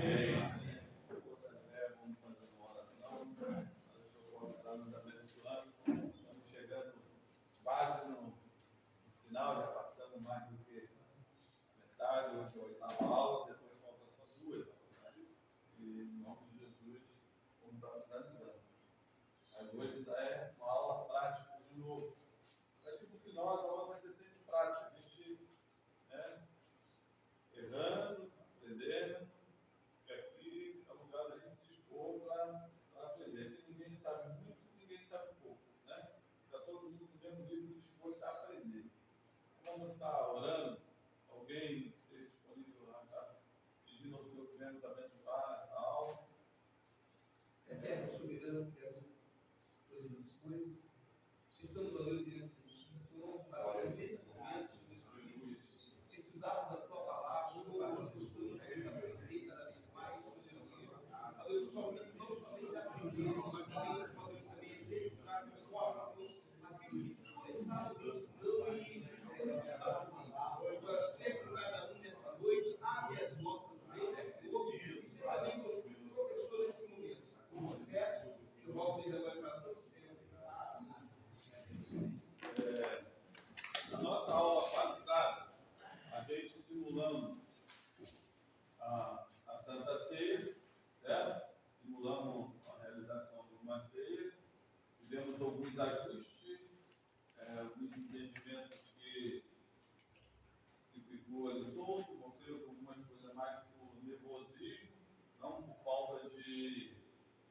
Vamos fazer uma oração. Deixa eu mostrar nos abençoando. Estamos chegando quase no final, já passamos mais do que metade, hoje é a oitava aula, depois falta só duas. E em nome de Jesus, vamos estar finalizando. Mas hoje é uma aula prática de novo. Daqui para o final, a aula vai ser sempre prática. A gente, errando, aprendendo. Aqui é o lugar da gente se expor para aprender. Porque ninguém sabe muito, ninguém sabe pouco. Está todo mundo no mesmo nível disposto a aprender. Vamos estar orando. Alguém esteja disponível lá, tá? Pedindo ao Senhor que venha nos abençoar nessa aula. Eterno, soberano, Criador de todas as coisas, estamos orando diante de Ti, Senhor, para nesse momento, estudarmos a Tua palavra, para que possamos aprender cada vez mais, Senhor Jesus. A Deus, somente não somente aprender, mas também executar conforme aquilo que Tu está nos ensinando e para ser com cada um nessa noite, abre as nossas mentes, e ser também o professor nesse momento. Assim eu peço, eu volto desde agora para você. Na nossa aula passada, a gente simulando a Santa Ceia, certo? Simulamos a realização de uma ceia, tivemos alguns ajustes, alguns entendimentos que ficou ali solto, mostrei algumas coisas mais por nervosismo, não por falta de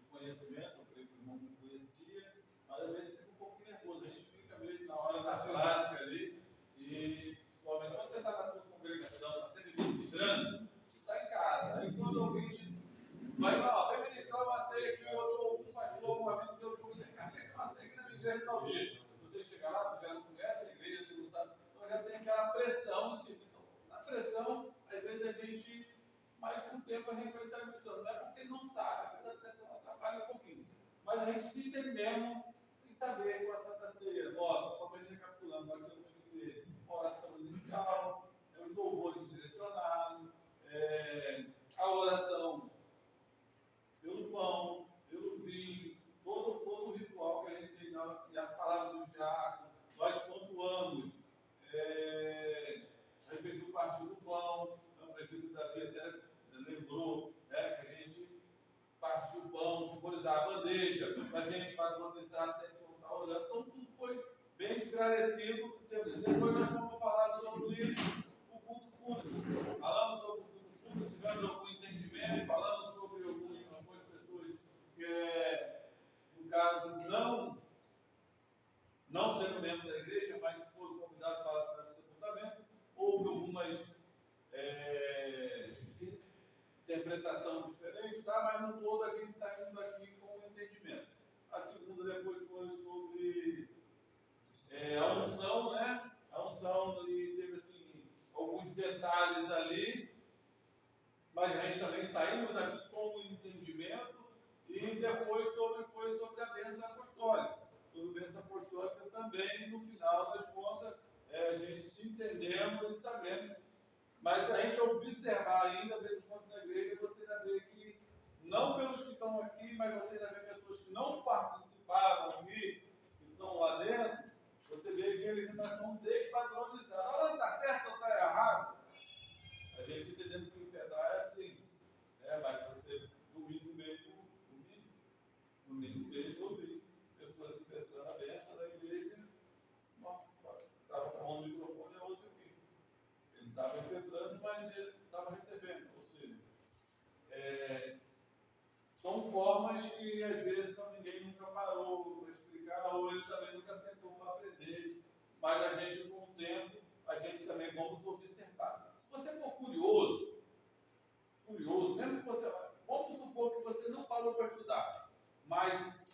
conhecimento, eu creio que o irmão não conhecia, mas às vezes fica um pouco nervoso, a gente fica meio na hora da prática ali, e principalmente quando você está na tua congregação, está sempre ministrando, você está em casa, aí quando alguém vai lá, vem ministrar uma ceia que outro pastor, um amigo teu, vem cá, ministrar uma ceia aqui na minha igreja tal dia. Você chega lá, você já não conhece a igreja, você não sabe, então já tem aquela pressão em cima. Então, na pressão, às vezes a gente, mais com o tempo a gente vai se ajustando, não é porque não sabe, às vezes a pressão atrapalha um pouquinho, mas a gente se entendendo em saber com a Santa Ceia. Nossa, somente recapitulando, nós temos que ter uma oração inicial, os louvores direcionados, a oração pelo pão, pelo vinho, todo o ritual que a gente tem e a palavra do diácono, nós pontuamos a respeito do partir do pão, o prefeito Davi até lembrou que a gente partiu o pão, simbolizar a bandeja, para a gente padronizar sempre como está orando, então tudo foi bem esclarecido. Depois nós vamos falar sobre o culto fúnebre. Falamos sobre o culto fúnebre, tivemos algum entendimento, falamos sobre algumas pessoas que, no caso, não sendo membro da igreja, mas foram convidados para o sepultamento. Houve algumas interpretação diferente, tá? Mas no todo a gente saindo daqui com o entendimento. A segunda depois foi sobre a unção, né? A unção e teve assim alguns detalhes ali, mas a gente também saímos aqui com o entendimento e depois foi sobre a bênção apostólica. Sobre a bênção apostólica também, no final das contas, a gente se entendemos e sabemos. Mas se a gente observar ainda, de vez em quando na igreja, você vai ver que, não pelos que estão aqui, mas você vai ver pessoas que não participaram aqui, que estão lá dentro, você vê que eles ainda estão despadronizados. Ah, está certo ou está errado? A gente entendendo que o impedrar é assim, mas você, domingo mesmo, ouvi pessoas impetrando a bênção da igreja, estava com o microfone, é outro aqui. Ele estava impetrando, mas ele estava recebendo. Ou seja, são formas que às vezes ninguém nunca parou para explicar, ou ele também nunca sentou para aprender. Mas a gente, com o tempo, a gente também vamos observar. Se você for curioso, mesmo que você. Vamos supor que você não parou para estudar, mas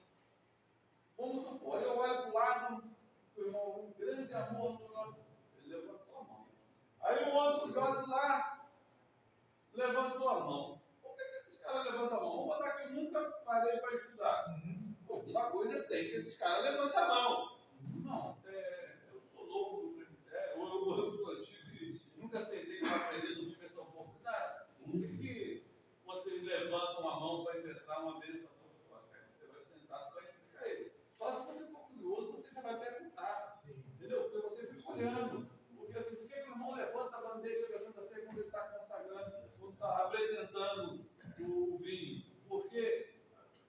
vamos supor, eu olho para o lado, o irmão, um grande amor do Jorge, ele levantou a mão. Aí o outro Jorge lá levantou a mão. Por que esses caras levantam a mão? Vamos botar que eu nunca parei para estudar. Alguma coisa tem que esses caras levantam a mão. Não, eu sou novo do presbitério, ou eu sou antigo e nunca sentei para aprender, não tive essa oportunidade. Por que você olhando. Porque assim, por que o irmão levanta a bandeja da Santa Ceia quando ele está consagrando, quando está apresentando o vinho? Porque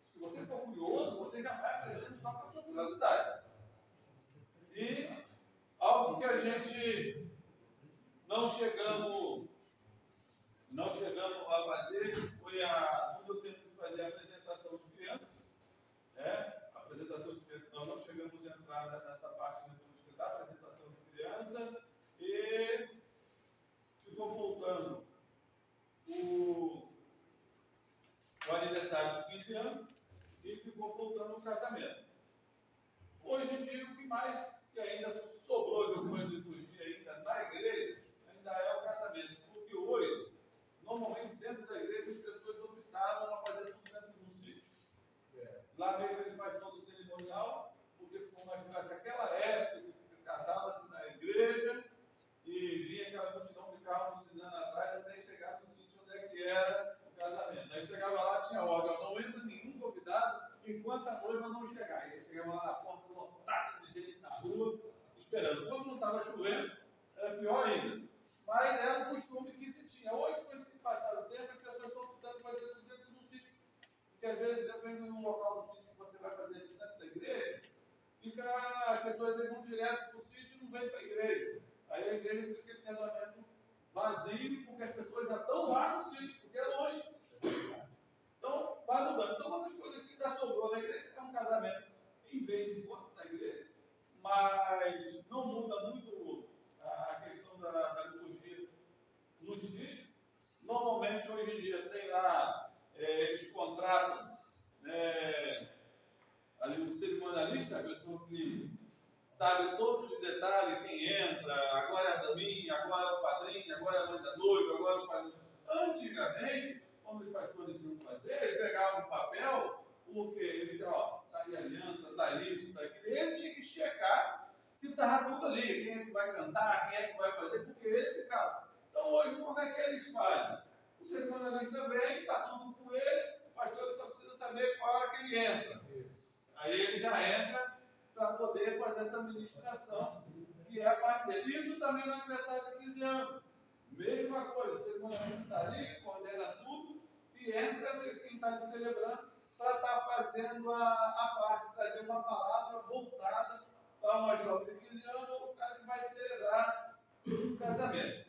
se você for curioso, você já vai aprendendo só com a sua curiosidade. E algo que a gente não chegamos a fazer foi quando eu tento fazer a apresentação de criança. A apresentação de criança, nós não chegamos a entrar nessa parte da apresentação de criança e ficou faltando o aniversário de 15 anos e ficou faltando o casamento. Hoje em dia, o que mais que ainda sobrou de alguma liturgia ainda na igreja, ainda é o casamento. Porque hoje, normalmente dentro da igreja, as pessoas optaram a fazer tudo dentro de um sítio. Lá mesmo ele faz todo o cerimonial, porque ficou mais fácil. Naquela época, que casava-se na igreja e vinha aquela multidão de carros buzinando atrás até chegar no sítio onde é que era o casamento. Aí chegava lá, tinha ordem, não entra nenhum convidado enquanto a noiva não chegar. E aí chegava lá na porta lotada de gente na rua, esperando. Quando não estava chovendo, era pior ainda. Mas era o costume que se tinha. Hoje, com esse passar o tempo, as pessoas estão tentando fazer tudo dentro do sítio. Porque às vezes, depende do local do sítio que você vai fazer distante da igreja, as pessoas às vezes vão direto para o sítio e não vêm para a igreja. Aí a igreja fica aquele casamento vazio, porque as pessoas já estão lá no sítio, porque é longe. Então, vai mudando. Então, uma das coisas que já sobrou na igreja é um casamento em vez em quando na igreja, mas não muda muito a questão da liturgia nos sítios. Normalmente, hoje em dia, tem lá, eles contratam ali o cerimonialista, a pessoa que sabe todos os detalhes, quem entra, agora é a daminha, agora é o padrinho, agora é a mãe da noiva, agora é o padrinho. Antigamente, quando os pastores iam fazer, ele pegava um papel, porque ele dizia, está aí a aliança, está isso, está aquilo. Ele tinha que checar se estava tudo ali, quem é que vai cantar, quem é que vai fazer, porque ele ficava. Então hoje, como é que eles fazem? O cerimonialista vem, está tudo com ele, o pastor só precisa saber qual hora que ele entra. Aí ele já entra para poder fazer essa ministração, que é a parte dele. Isso também no aniversário de 15 anos. Mesma coisa, o cerimonialista está ali, coordena tudo e entra quem está ali celebrando para estar fazendo a parte, trazer uma palavra voltada para uma jovem de 15 anos ou o cara que vai celebrar o casamento.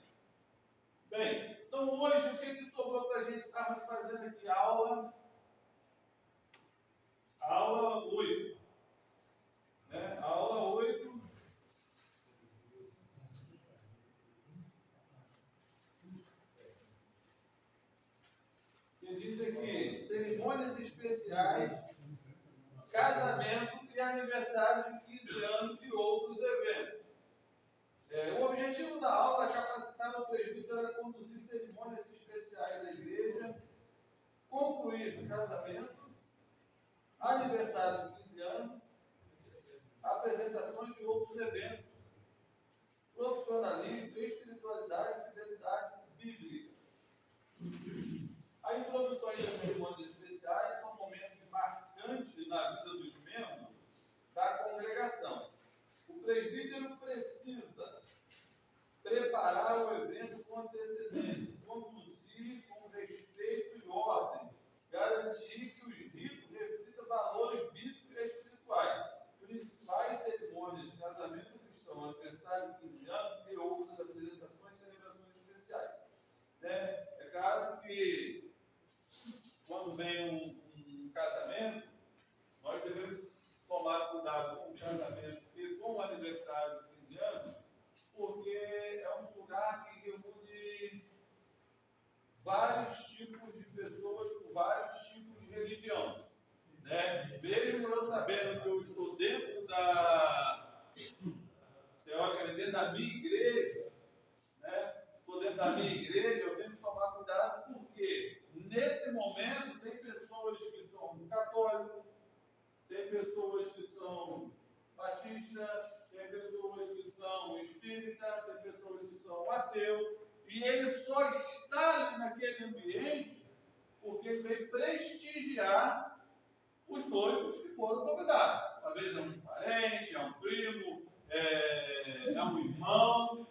Bem, então hoje o que sobrou para a gente estarmos fazendo aqui? Aula 8. Aula 8. Que diz aqui, cerimônias especiais, casamento e aniversário de 15 anos e outros eventos. O objetivo da aula é capacitar o presbítero a conduzir cerimônias especiais da igreja, concluir casamentos, aniversário de 15 anos, apresentações de outros eventos, profissionalismo, espiritualidade e fidelidade bíblica. As introduções das cerimônias especiais são momentos marcantes na vida dos membros da congregação. O presbítero precisa preparar o evento com antecedência, conduzir com respeito e ordem, garantir que os ritos reflitam valores bíblicos e espirituais. Principais cerimônias de casamento cristão, aniversário de 15 anos e outras apresentações e celebrações especiais. É claro que quando vem um casamento, nós devemos tomar cuidado com o casamento e com o aniversário de 15 anos, porque é um lugar que reúne vários tipos de pessoas com vários tipos de religião. Mesmo eu sabendo que eu estou dentro dentro da minha igreja, estou dentro da minha igreja, eu tenho que tomar cuidado, porque nesse momento tem pessoas que são católicos, tem pessoas que são batistas, tem pessoas que são espíritas, tem pessoas que são ateus, e ele só está ali naquele ambiente porque ele veio prestigiar os noivos que foram convidados. Talvez é um parente, é um primo, é é um irmão,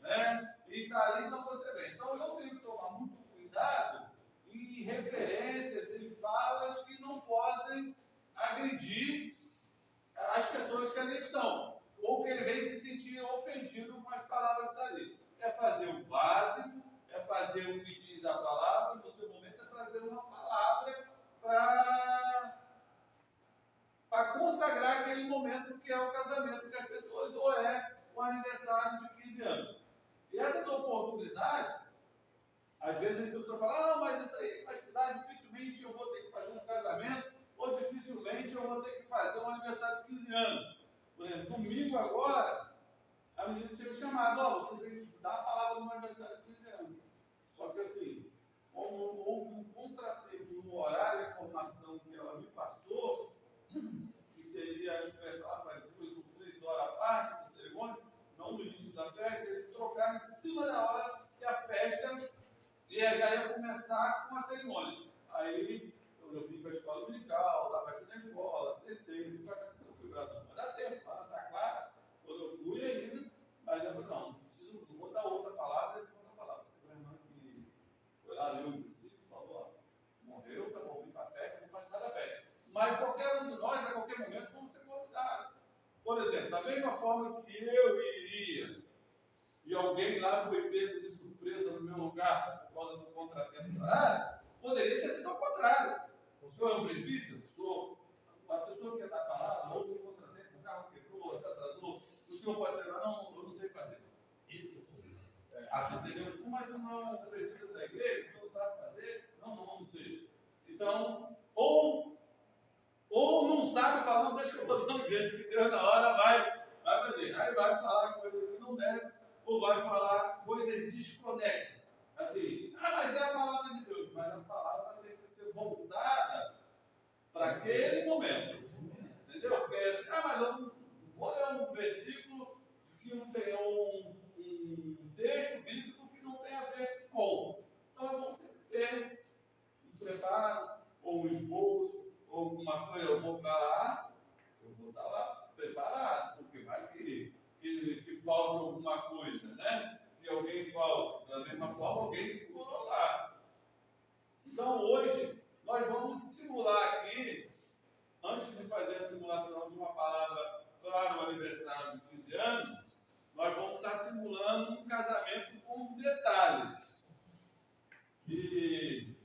né? E está ali, então você vê. Então eu tenho que tomar muito cuidado em referências, em falas que não possam agredir as pessoas que ali estão, ou que ele vem se sentir ofendido com as palavras que estão ali. É fazer o básico, é fazer o que diz a palavra, no seu momento é trazer uma palavra para consagrar aquele momento que é o casamento das pessoas, ou é o aniversário de 15 anos. E essas oportunidades, às vezes as pessoas falam, não, mas isso aí vai estudar, dificilmente eu vou ter que fazer um casamento, ou dificilmente eu vou ter que fazer um aniversário de 15 anos. Por exemplo, domingo agora, a menina tinha me chamado, você tem que dar a palavra no aniversário de 15 anos. Só que assim, como houve um contratempo no horário de formação que ela me passou, que seria aniversário para 2 ou 3 horas a parte da cerimônia, não no início da festa, eles trocaram em cima da hora que a festa já ia começar com a cerimônia. Aí eu vim para a escola dominical, estava aqui na escola, sentei, fui para casa, eu fui para casa, mas dá tempo, para estar claro, quando eu fui ainda, mas eu falei, não vou dar outra palavra, essa outra palavra. Você tem uma irmã que foi lá, leu o versículo, falou, morreu, tá bom, vim para a festa, vou participar da festa. Mas qualquer um de nós, a qualquer momento, vamos ser convidados. Por exemplo, da mesma forma que eu iria, e alguém lá foi pego de surpresa no meu lugar por causa do contratempo do horário, poderia ter sido ao contrário. O senhor é um presbítero? Sou. A pessoa que ia dar a palavra, houve um contratempo, o carro quebrou, se atrasou, o senhor pode ser, não, eu não sei fazer. Isso. Entendeu? Mas tu não é um presbítero da igreja, o senhor sabe fazer? Não sei. Então, ou não sabe falar, não, deixa que eu estou dando jeito, que Deus na hora vai fazer. Aí vai falar coisa que não deve, ou vai falar coisas desconexas. Assim, mas é a palavra de Deus, mas a palavra tem que ser voltada para aquele momento. Entendeu? Porque assim, mas eu não vou ler um versículo que não tem um texto bíblico que não tem a ver com. Então é bom sempre ter um preparo, ou um esboço, ou alguma coisa, eu vou para lá, eu vou estar lá preparado, porque vai que falte alguma coisa, né? Que alguém falte. Da mesma forma, alguém simulou lá. Então, hoje, nós vamos simular aqui, antes de fazer a simulação de uma palavra para o aniversário de 15 anos, nós vamos estar simulando um casamento com detalhes. E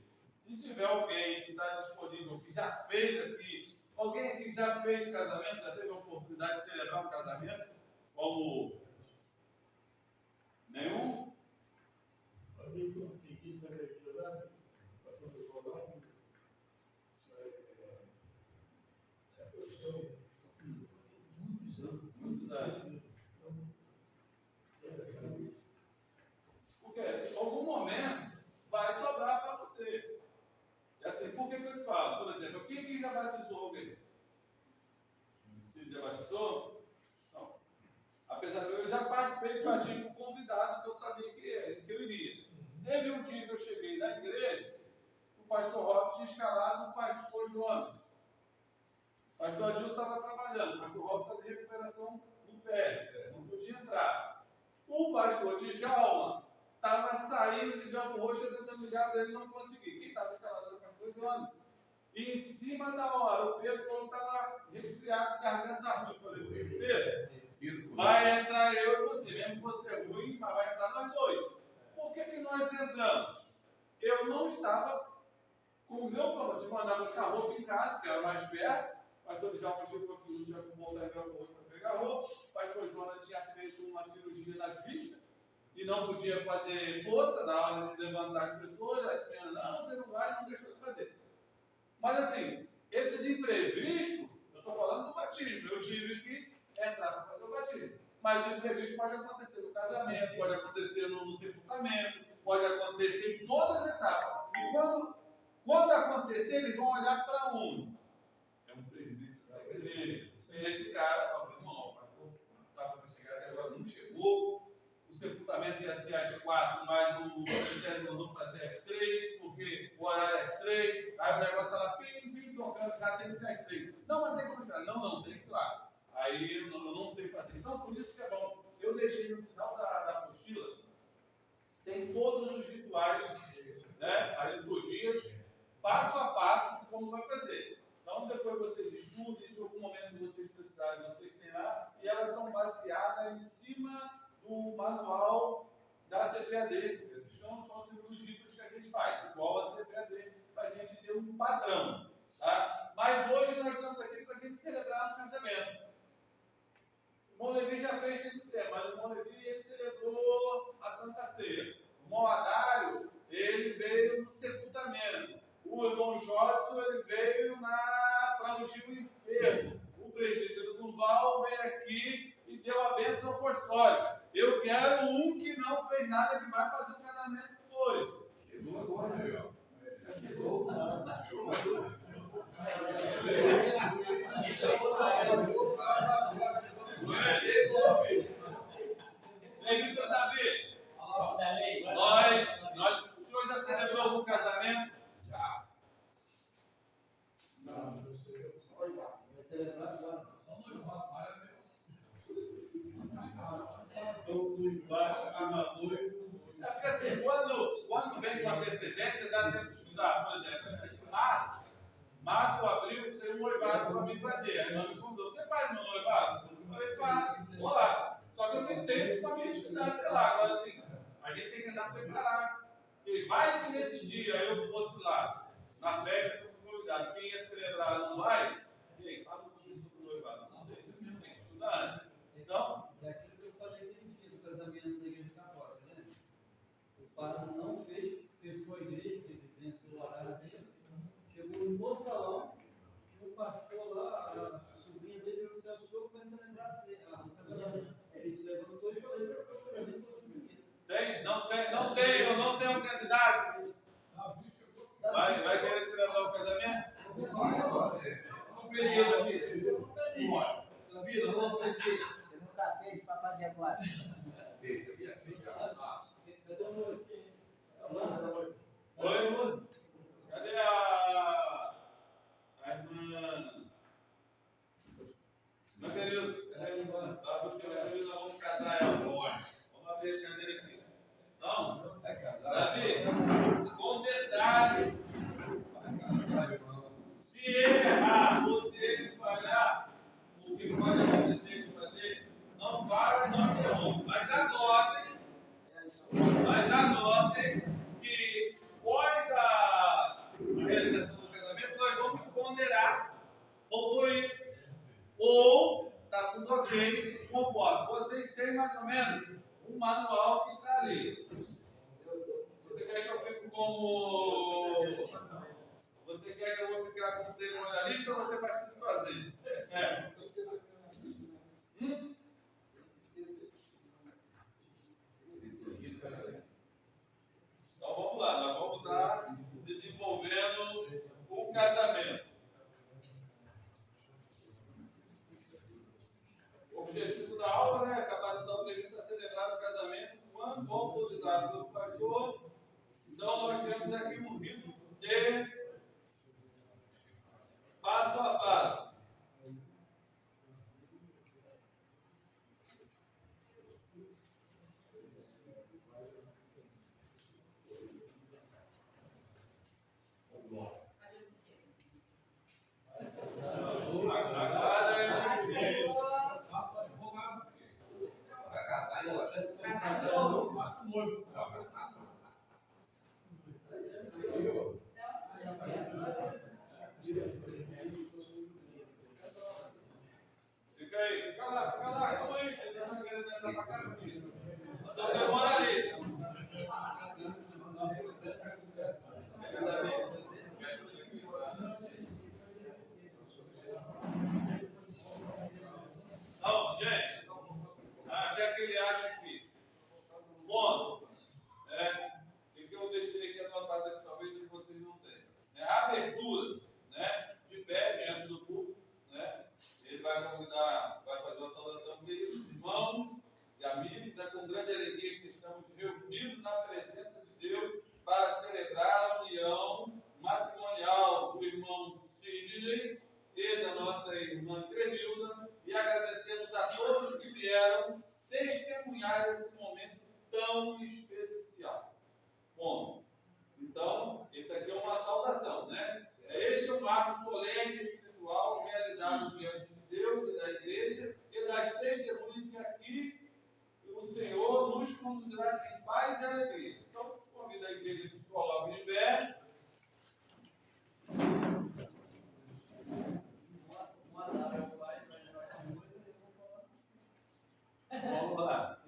se tiver alguém que está disponível, que já fez aqui, alguém aqui que já fez casamento, já teve a oportunidade de celebrar um casamento, como nenhum? A minha foi uma pequena igreja lá, passando por lá, essa pessoa, muitos anos. Porque assim, em algum momento vai sobrar para você. E assim, por que eu te falo? Por exemplo, quem aqui já batizou alguém? Se já batizou? Não. Apesar de eu já participei de batismo convidado, que eu sabia que eu iria. Teve um dia que eu cheguei na igreja, o pastor Robson tinha escalado o pastor Jonas. O pastor Adilson estava trabalhando, o pastor Robson estava de recuperação do pé, não podia entrar. O pastor Djalma estava saindo de Belfor Roxo, tentando ligar para ele, não conseguia. Quem estava escalado era o pastor Jonas. E em cima da hora, o Pedro estava resfriado, garganta ruim. Eu falei, Pedro, vai entrar eu e você, mesmo que você é ruim, mas vai entrar nós dois. Por que nós entramos? Eu não estava com o meu problema de mandar buscar roupa em casa, que era mais perto. O pastor Djalma chegou aqui, não tinha como voltar em Belfor Roxo para pegar roupa. O pastor Jonas tinha feito uma cirurgia nas vistas e não podia fazer força na hora de levantar as pessoas. A senhora, não, você não vai, não deixou de fazer. Mas assim, esses imprevistos, eu estou falando do batismo, eu tive que entrar para fazer o batismo. Mas o imprevisto pode acontecer no casamento, pode acontecer no sepultamento, pode acontecer em todas as etapas. E quando acontecer, eles vão olhar para onde? É um presbítero da igreja. Esse cara, fala, irmão, o pastor estava para chegar até agora, não chegou. O sepultamento ia ser às 4, mas o presbítero mandou fazer às 3, porque o horário é às 3. Aí o negócio está lá, pim, tocando, já tem que ser às 3. Não, mas tem como entrar. Não, tem que ir lá. Aí eu não sei fazer. Então, por isso que é bom eu deixar deixa aí no final da apostila, tem todos os rituais, né, as liturgias, passo a passo de como vai fazer. Então, depois vocês estudem, se em algum momento vocês precisarem, vocês têm lá, e elas são baseadas em cima do manual da CPAD. São os ritos que a gente faz, igual a CPAD, para a gente ter um padrão. Tá? Mas hoje nós estamos aqui para a gente celebrar o casamento. O Irmão Levi já fez tem muito tempo, mas o Irmão Levi ele celebrou a Santa Ceia. O irmão Adário, ele veio no sepultamento. O irmão Jodson, ele veio para ungir o enfermo. O presbítero Duval veio aqui e deu a bênção apostólica. Eu quero um que não fez nada, que vai fazer o casamento hoje. Chegou agora, meu. Chegou. Presbítero Davi, o senhor já celebrou algum casamento? Já. Não, eu sei. Vai celebrar agora. Só noivado, maravilhoso. Todo embaixo, amador. É porque assim, quando vem com antecedência, dá tempo de estudar. Por exemplo, março, abril, tem um noivado para mim fazer. Aí nós me convidou, você faz meu noivado? Eu falei, faço, vou lá. Só que eu tenho tempo para mim estudar até lá. Agora assim, a gente tem que andar preparado. Porque vai que nesse dia eu fosse lá, na festa que eu fui convidado, quem ia celebrar não vai, e aí, fala um pouquinho sobre o noivado. Não sei, você tem que estudar antes. Então, É aquilo que eu falei aquele dia do casamento da igreja católica, né? O padre não fechou a igreja, porque venceu o horário dele. Chegou no salão, tinha um pastor lá, a sobrinha dele, o seu sogro, vai celebrar o casamento. Ele te levantou e falou: esse é o casamento do menino. eu não tenho um candidato. Vai querer celebrar o casamento? Vai agora. Vamos aprender, Davi. Você não está ali. Davi, nós vamos aprender. Você nunca fez para fazer agora. Feita, minha filha. Cadê o noivo? Oi? Cadê a irmã? Meu querido, cadê a irmã? Vai buscar a querida, vamos casar ela. Vamos abrir as cadeiras aqui. Não? Vai casar. Davi, com detalhe, Vai casar, irmão. se ele errar ou se ele falhar, o que pode acontecer de fazer, não para, não interrompa. Mas anotem que após a realização do casamento, nós vamos ponderar, faltou isso, ou está tudo ok, conforme. Vocês têm mais ou menos um manual que está ali. Você quer que eu fique como... Você quer que eu vou ficar como cerimonialista ou você faz tudo sozinho? Então vamos lá, nós vamos estar desenvolvendo o casamento. O objetivo da aula, né, é capacitar o presbítero a celebrar o casamento quando autorizado pelo pastor. Então nós temos aqui um rito de passo a passo. Vai casar e você. Fica aí, fica lá, calma aí, você está querendo entrar para cá, filho? Sou seu moralista. Não, gente, até que ele acha que, bom, o que eu deixei aqui anotado aqui, talvez vocês não tenham, a abertura, de pé diante do público, ele vai convidar, vai fazer uma saudação de irmãos e amigos, com grande alegria que estamos reunidos na presença de Deus para celebrar a união matrimonial do irmão Sidney e da nossa irmã Cremilda, e agradecemos a todos que vieram testemunhar adivinhar esse momento tão especial. Bom, então, esse aqui é uma saudação, né? Este é um ato solene espiritual realizado diante de Deus e da igreja e das testemunhas que aqui o Senhor nos conduzirá em paz e alegria. Então, convido a igreja que se coloque de pé. Vamos lá.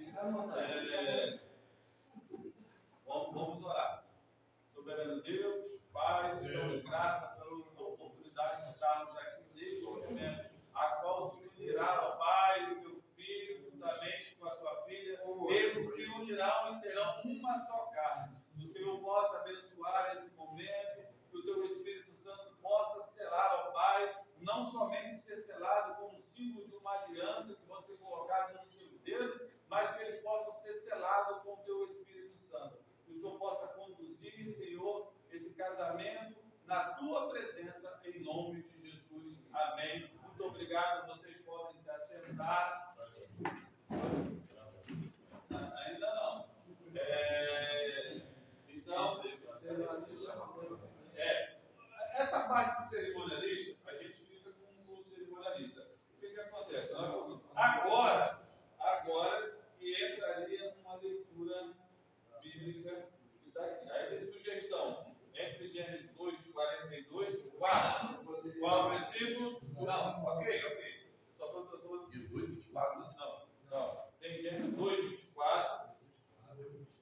Vamos orar. Soberano Deus, Pai, te damos graça pela oportunidade de estarmos aqui neste momento, a qual se unirá, ó Pai, o teu filho, juntamente com a tua filha, eles se unirão e serão uma só carne. Que o Senhor possa abençoar esse momento, que o teu Espírito Santo possa selar, ó Pai, não somente ser selado como símbolo de uma aliança que você colocar nos seus dedos, mas que eles possam ser selados com o teu Espírito Santo. Que o Senhor possa conduzir, Senhor, esse casamento na tua presença, em nome de Jesus. Amém. Muito obrigado. Vocês podem se assentar. Ainda não. Essa parte de cerimonialista, a gente fica com o cerimonialista. O que acontece? Agora que entraria uma leitura bíblica que está aqui. Aí tem sugestão. Entre Gênesis 2, 42, qual o versículo? Não, ok. Só estou 18, 24. Não. Tem Gênesis 2, 24,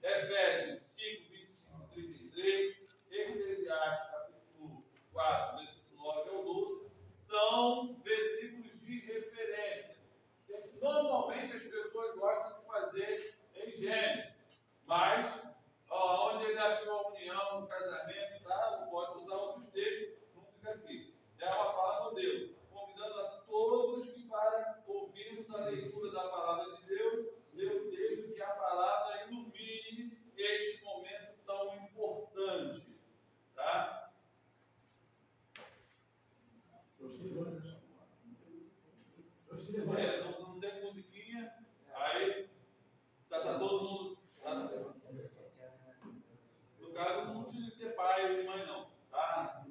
Efésios 5, 25, 33, Eclesiastes capítulo 4, versículo 9 ao 12, são versículos de referência. Normalmente as pessoas gostam de fazer em Gênesis, mas onde ele achou a união, o casamento, tá? Pode usar outros textos, não fica aqui. É uma fala modelo, convidando a todos que para ouvirmos a leitura da palavra de Deus, ler o texto, que a palavra ilumine este momento tão importante. Tá? Não tem musiquinha, aí tá todo mundo. No caso, não precisa ter pai e mãe, não. Tá?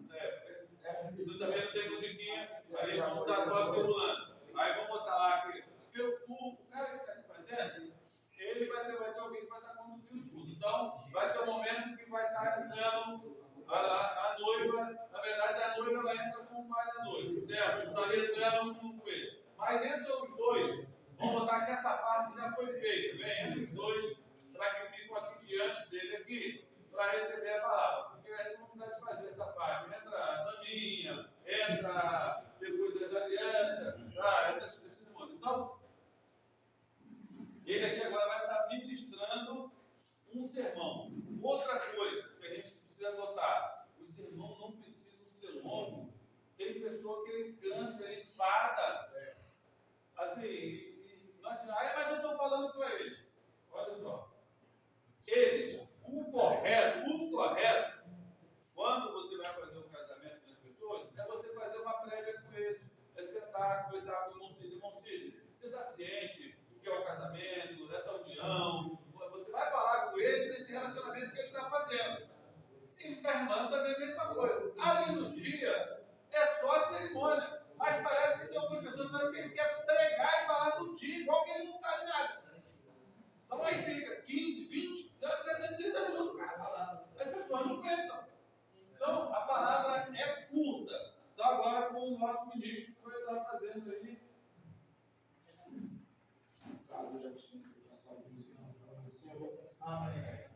Também não tem musiquinha, aí vamos estar só simulando. Aí vamos botar lá aqui. Porque o cara que está aqui fazendo, ele vai ter alguém que vai estar conduzindo tudo. Então, vai ser o momento que vai estar entrando a noiva. Na verdade, a noiva ela entra com o pai da noiva, certo? Talvez ela com ele. Mas entre os dois, vamos botar que essa parte já foi feita. Vem entre os dois, para que ficam aqui diante dele aqui, para receber a palavra. Porque a gente não precisa de fazer essa parte. Entra a daminha, entra depois das alianças, tá? Essas coisas. Então, ele aqui agora vai estar ministrando um sermão. Outra coisa que a gente precisa notar: o sermão não precisa ser longo. Tem pessoa que ele cansa, ele enfada. Assim, mas eu estou falando para eles. Olha só. O correto, quando você vai fazer um casamento com as pessoas, é você fazer uma prévia com eles. É sentar, conversar com o irmão Cid. Você está ciente do que é o casamento, dessa união. Você vai falar com ele desse relacionamento que ele está fazendo. E com a irmã também é a mesma coisa. Ali no dia, é só a cerimônia. Mas parece que tem algumas pessoas que ele quer pregar e falar do dia, igual que ele não sabe nada. Então aí fica 15, 20, 30 minutos o cara falando. As pessoas não aguentam. Então a palavra é curta. Então agora com o nosso ministro que vai estar fazendo aí. Eu já tinha feito essa música, assim eu vou pensar, né?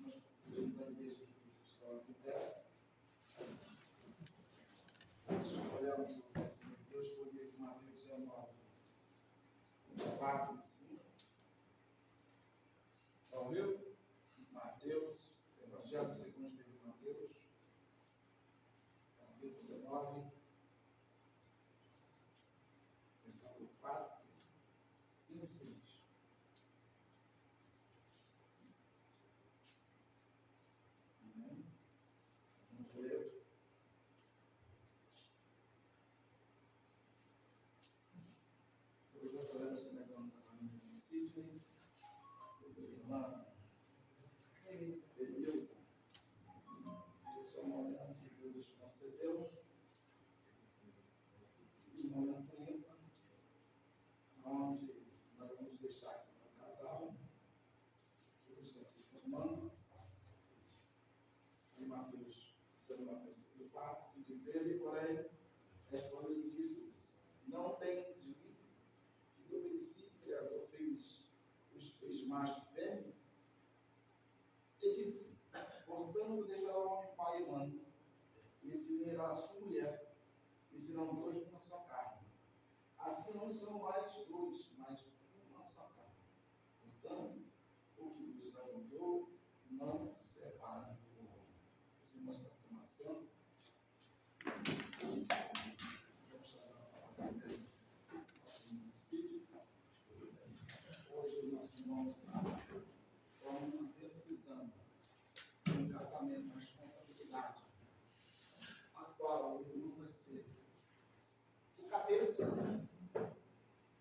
Nós pedimos a igreja que estão aqui perto. Escolhemos o verso. Eu escolhi aqui Mateus 19, 4 e 5. Ouviu? Mateus, Evangelho segundo escreveu Mateus, capítulo 19, versículo 4, 5 e 6. Amém? Vamos ler. Hoje eu estou falando esse negócio da família de Sidney. Ele está se formando. Em Mateus 19, versículo 4, que diz: ele, porém, respondendo e disse-lhes: não tem de mim que no princípio o Criador os fez macho e fêmea? E disse: portanto, deixará o homem pai e mãe, e se unirá a sua mulher, e serão dois numa só carne. Assim não são mais dois, mas uma só carne. Portanto, o que Deus ajuntou, não se separe o homem. Os irmãos para afirmação. Vamos chamar a palavra dele. Hoje, nossos irmãos tomam uma decisão, um casamento, uma responsabilidade, a qual o irmão vai ser o cabeça.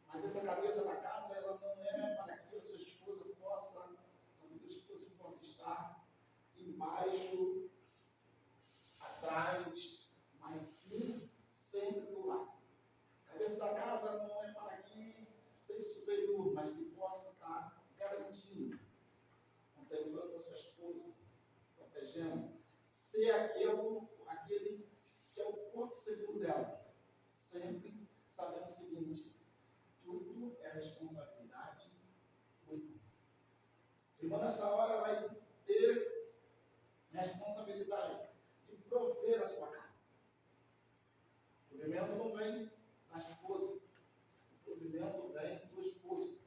Mas essa cabeça da casa, ela não é para que a sua esposa possa estar embaixo, atrás, mas sim sempre do lado. A cabeça da casa não é para que seja superior, mas que possa estar garantindo, contemplando a sua esposa, protegendo, ser aquele que é o porto seguro dela, sempre sabendo o seguinte: tudo é responsabilidade do irmão. O irmão, nessa hora, vai ter responsabilidade de prover a sua casa. O provimento não vem da esposa, o provimento vem do esposo.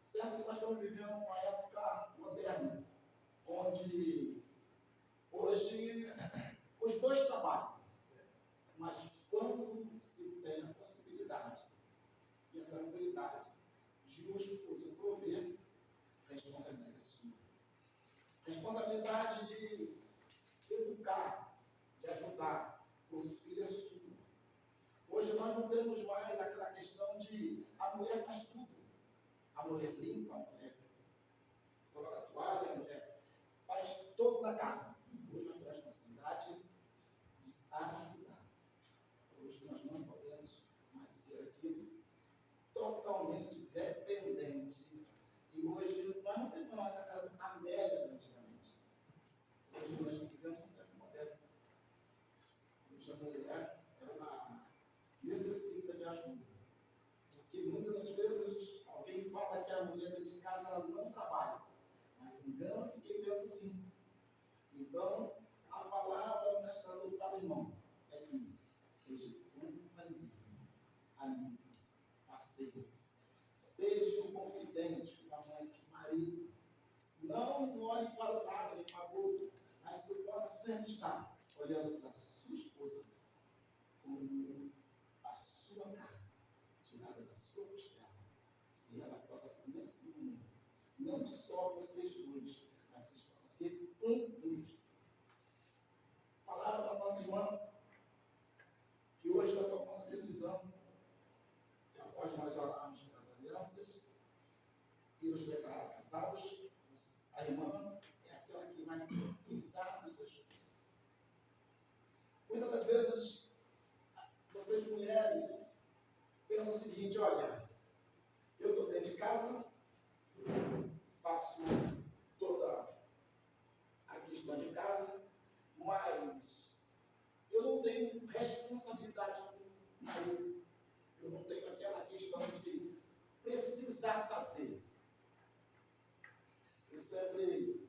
Certo que nós estamos vivendo uma época moderna, onde hoje os dois trabalham, mas quando se tem a possibilidade e a tranquilidade de o esposo prover, a responsabilidade é sua. A responsabilidade de educar, de ajudar os filhos é sua. Hoje nós não temos mais aquela questão de a mulher faz tudo. A mulher limpa, a mulher coloca a toalha, a mulher faz tudo na casa. Hoje nós temos a responsabilidade de ajudar. Hoje nós não podemos mais ser aqueles totalmente dependentes. E hoje nós não temos mais aquelas amélias de antigamente. Hoje nós estamos vivendo um tempo moderno. Hoje a mulher, ela necessita de ajuda. Porque muitas das vezes alguém fala que a mulher dentro de casa ela não trabalha. Mas engana-se quem pensa assim. Então, a palavra nesta noite para o irmão é que seja companheiro, amigo, parceiro. Seja um confidente, um amante, um marido. Não olhe para o lado nem para o outro, mas que possa sempre estar olhando para a sua esposa como a sua carne, tirada da sua costela. E ela possa ser nesse momento, não só vocês dois, mas vocês possam ser um único. Palavra para a nossa irmã, que hoje está tomando a decisão, que após nós orarmos para as alianças e os declarar casados, a irmã é aquela que vai cuidar dos seus filhos. Muitas das vezes, vocês mulheres pensam o seguinte: olha, eu estou dentro de casa, faço toda a questão de casa, mas eu não tenho responsabilidade com o marido. Eu não tenho aquela questão de precisar fazer. Eu sempre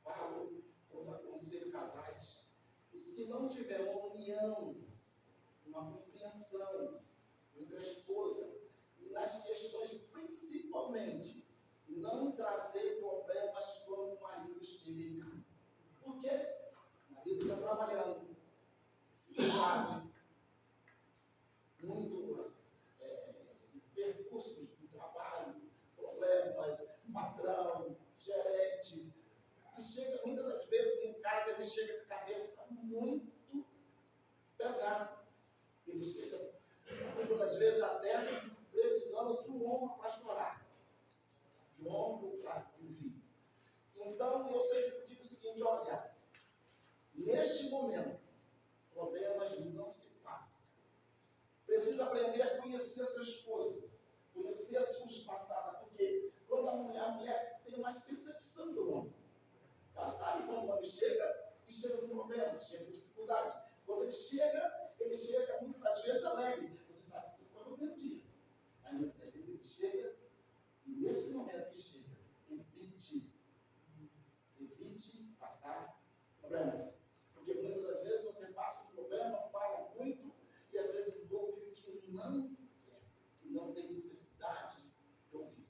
falo, quando aconselho casais, que se não tiver uma união, uma compreensão entre a esposa, e nas questões principalmente, não trazer problemas quando o marido estiver em casa. Por quê? O marido está trabalhando, dificuldade, muito percursos do trabalho, problemas, patrão, gerente, e chega muitas das vezes em casa, ele chega com a cabeça muito pesada. Ele chega muitas das vezes até precisando de um ombro para chorar, de um ombro para ouvir. Então eu sempre digo o seguinte: olha, neste momento, problemas não se passam. Precisa aprender a conhecer sua esposa, conhecer a sua passada, porque quando a mulher tem mais percepção ele chega com problema, chega com dificuldade. Quando ele chega muitas das vezes alegre. Você sabe que foi o primeiro dia. Mas muitas das vezes ele chega, e nesse momento que chega, evite passar problemas. Porque muitas das vezes você passa um problema, fala muito, e às vezes ouve o que não quer, que não tem necessidade de ouvir.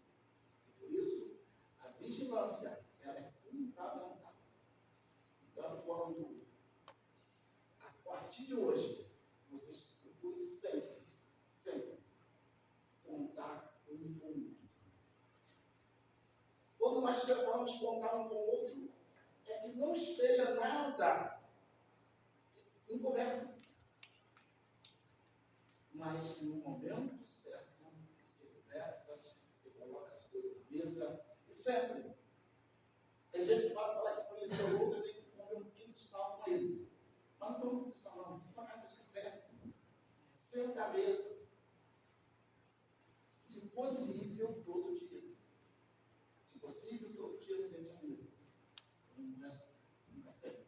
E por isso, a vigilância ela é fundamental. Então, quando a partir de hoje, vocês procurem sempre contar um com o outro. Quando nós falamos contar um com o outro, é que não esteja nada encoberto. Mas que no momento certo, você conversa, você coloca as coisas na mesa, e sempre. Tem gente que pode falar que se conhecer o outro, tem que comer um quilo de sal com ele. Mas não come sal, não. Toma água de café. Senta à mesa. Se possível, todo dia. Se possível, todo dia sente à mesa. Um café.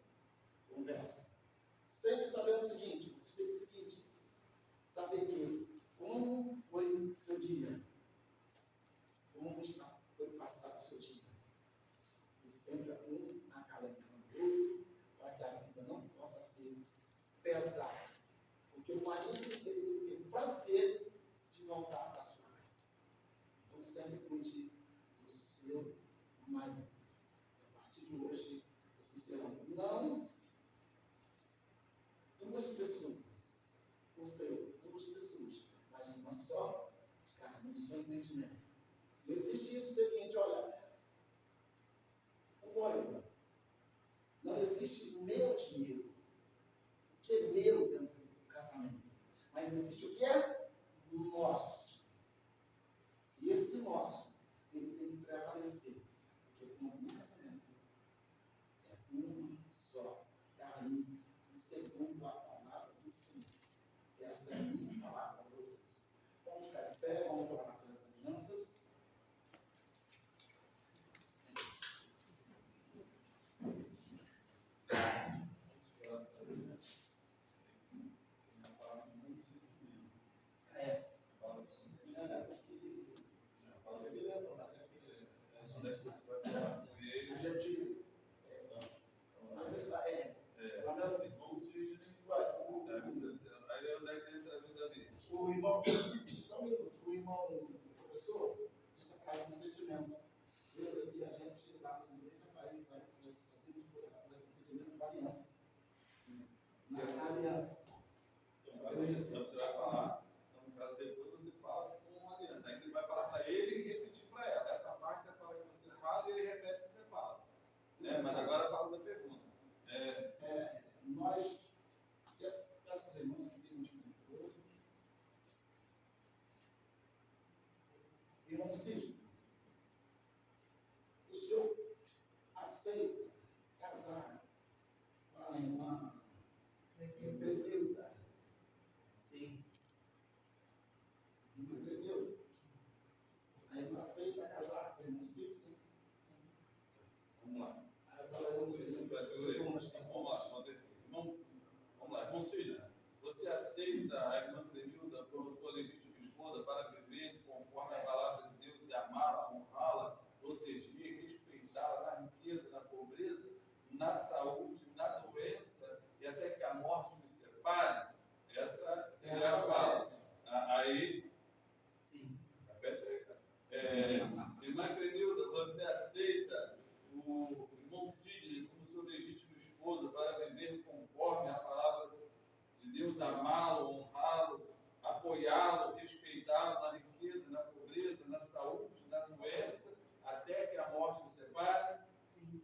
Conversa. Sempre sabendo o seguinte, saber que como foi o seu dia, como foi o passado do seu dia. E sempre um acalentando o outro, para que a vida não possa ser pesada. Porque o marido ele tem o prazer de voltar para a sua casa. Então sempre cuide do seu marido. A partir de hoje, vocês serão não duas pessoas, ou seja, duas pessoas, mas uma só carne, um só entendimento. Não existe isso de gente, olha, o noivo, não existe meu dinheiro, o que é meu dentro do casamento, mas existe o que é nosso. E esse nosso, ele tem que prevalecer, porque como um casamento é uma só carne, segundo a palavra do Senhor. Esta é a minha palavra para vocês. Vamos ficar de pé, vamos orar pelas alianças. O irmão, só um minuto, o irmão professor disse para o consentimento. Deus aqui, a gente lá na igreja vai fazer consentimento da aliança. Na aliança. Você vai falar, no caso depois você fala com uma aliança. Aí ele vai falar para ele e repetir para ela. Essa parte é para que você fala e ele repete o que você fala. Mas agora fala da pergunta. Nós, peço aos irmãos que tenham irmão Cid, o senhor aceita casar com a irmã Entendeu? Sim. Entendeu? A irmã aceita casar com o irmão Cid? Sim. Vamos lá. Agora vamos Vamos lá, irmão Cid, você aceita a irmã Clemilda como sua legítima esposa para viver conforme a palavra de Deus e amá-la, honrá-la, proteger, respeitá-la na riqueza, na pobreza, na saúde, na doença e até que a morte nos separe? Essa seria a fala. Aí, Sim. repete aí, cara. Irmã Clemilda, você aceita o irmão Sidney como seu legítimo esposo para viver conforme a palavra de Deus, amá-lo, honrá-lo, apoiá-lo, respeitá-lo na riqueza, na pobreza, na saúde, na doença, até que a morte os separe? Sim.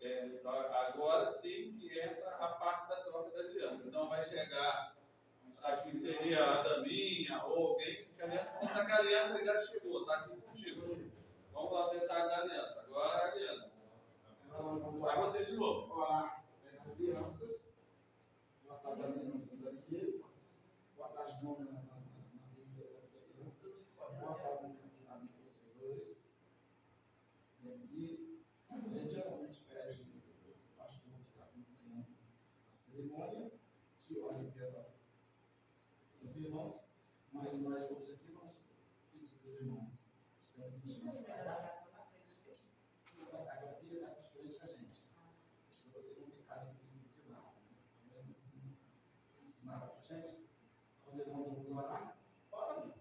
Então, agora sim que entra a parte da troca das alianças. Então vai chegar aqui seria a Daminha ou alguém que quer contar que a aliança já chegou, está aqui contigo. Vamos lá tentar a aliança. Agora a aliança. Para você de novo. Orar pelas alianças, botar as alianças aqui, botar as mãos na Bíblia da aliança, botar a mão aqui na Bíblia dos Senhores. E aqui, a gente geralmente pede nada para gente. Os irmãos vamos orar. Bora.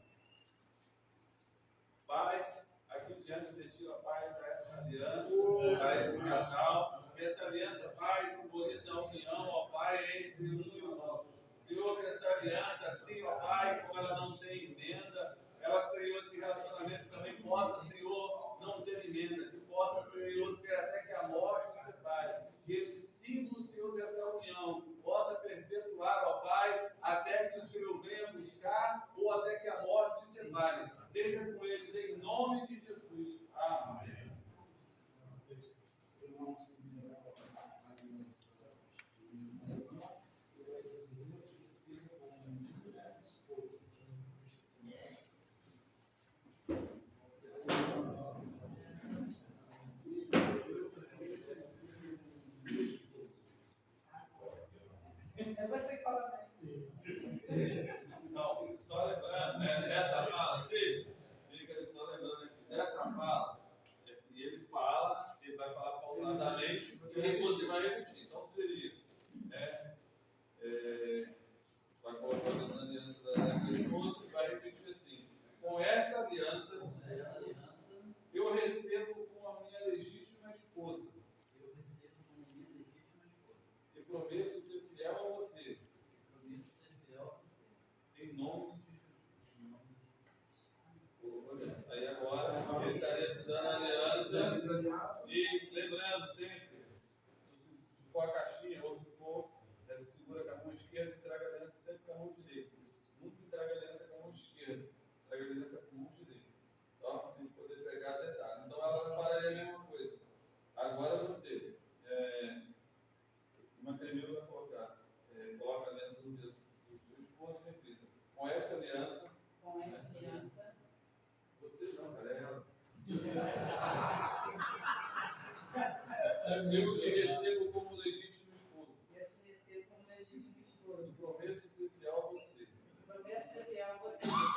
Pai, aqui diante de ti, ó Pai, para essa aliança, para esse casal, que essa aliança, Pai, simboliza a união, ó Pai, entre um e o outro. Senhor, que essa aliança, assim, ó Pai, como ela não tem emenda, ela, Senhor, esse relacionamento também possa, Senhor, não ter emenda, que possa, Senhor, ser até que a morte nos separe, que esse símbolo, Senhor, dessa união possa perpetuar, ó Pai, até que o Senhor venha buscar ou até que a morte nos separe. Seja com eles em nome de Jesus. Amém. Irmãos, que vai colocar a aliança do irmão, ele vai dizer: eu te recebo como minha esposa. É você que fala Não, só lembrando, essa fala, sim, fica só lembrando aqui, dessa fala, ele fala, ele vai falar pausadamente, você vai repetir. Então seria, vai colocar na aliança da esposa e vai repetir assim: com esta aliança, eu recebo como a minha legítima esposa. E prometo ser fiel a você. Em nome de Jesus. Aí agora ele estaria te dando a aliança. E lembrando sempre, se for a caixinha ou se for, segura com a mão esquerda e entrega a aliança sempre com a mão direita. Nunca entrega a aliança com a mão esquerda. Entrega a aliança com a mão direita. Então, tem que poder pegar detalhe. Então ela falaria a mesma coisa. Agora você, uma cremeu vai colocar, coloca a aliança no dedo do seu esposo e repita: com esta aliança, você não, cara, é ela. Eu te recebo como legítimo esposo. E prometo ser fiel a você.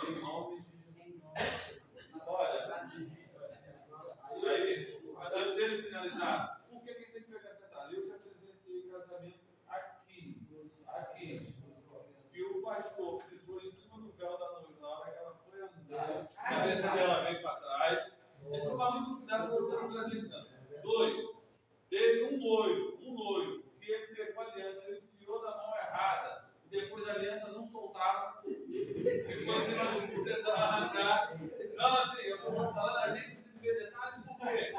Em nome de Jesus. Olha, aí, antes dele finalizar, por que ele tem que pegar essa detalhe? Eu já presenciei casamento aqui, que o pastor pisou em cima do véu da noiva na hora que ela foi andar, a cabeça dela veio para trás. Tem que tomar muito cuidado para você não trazer isso, não. 2, teve um noivo, que ele pegou a aliança, ele tirou da mão errada, e depois a aliança não soltava, ficou em cima do fio tentando arrancar. Então, assim, eu estou falando, a gente precisa ver detalhes, por quê?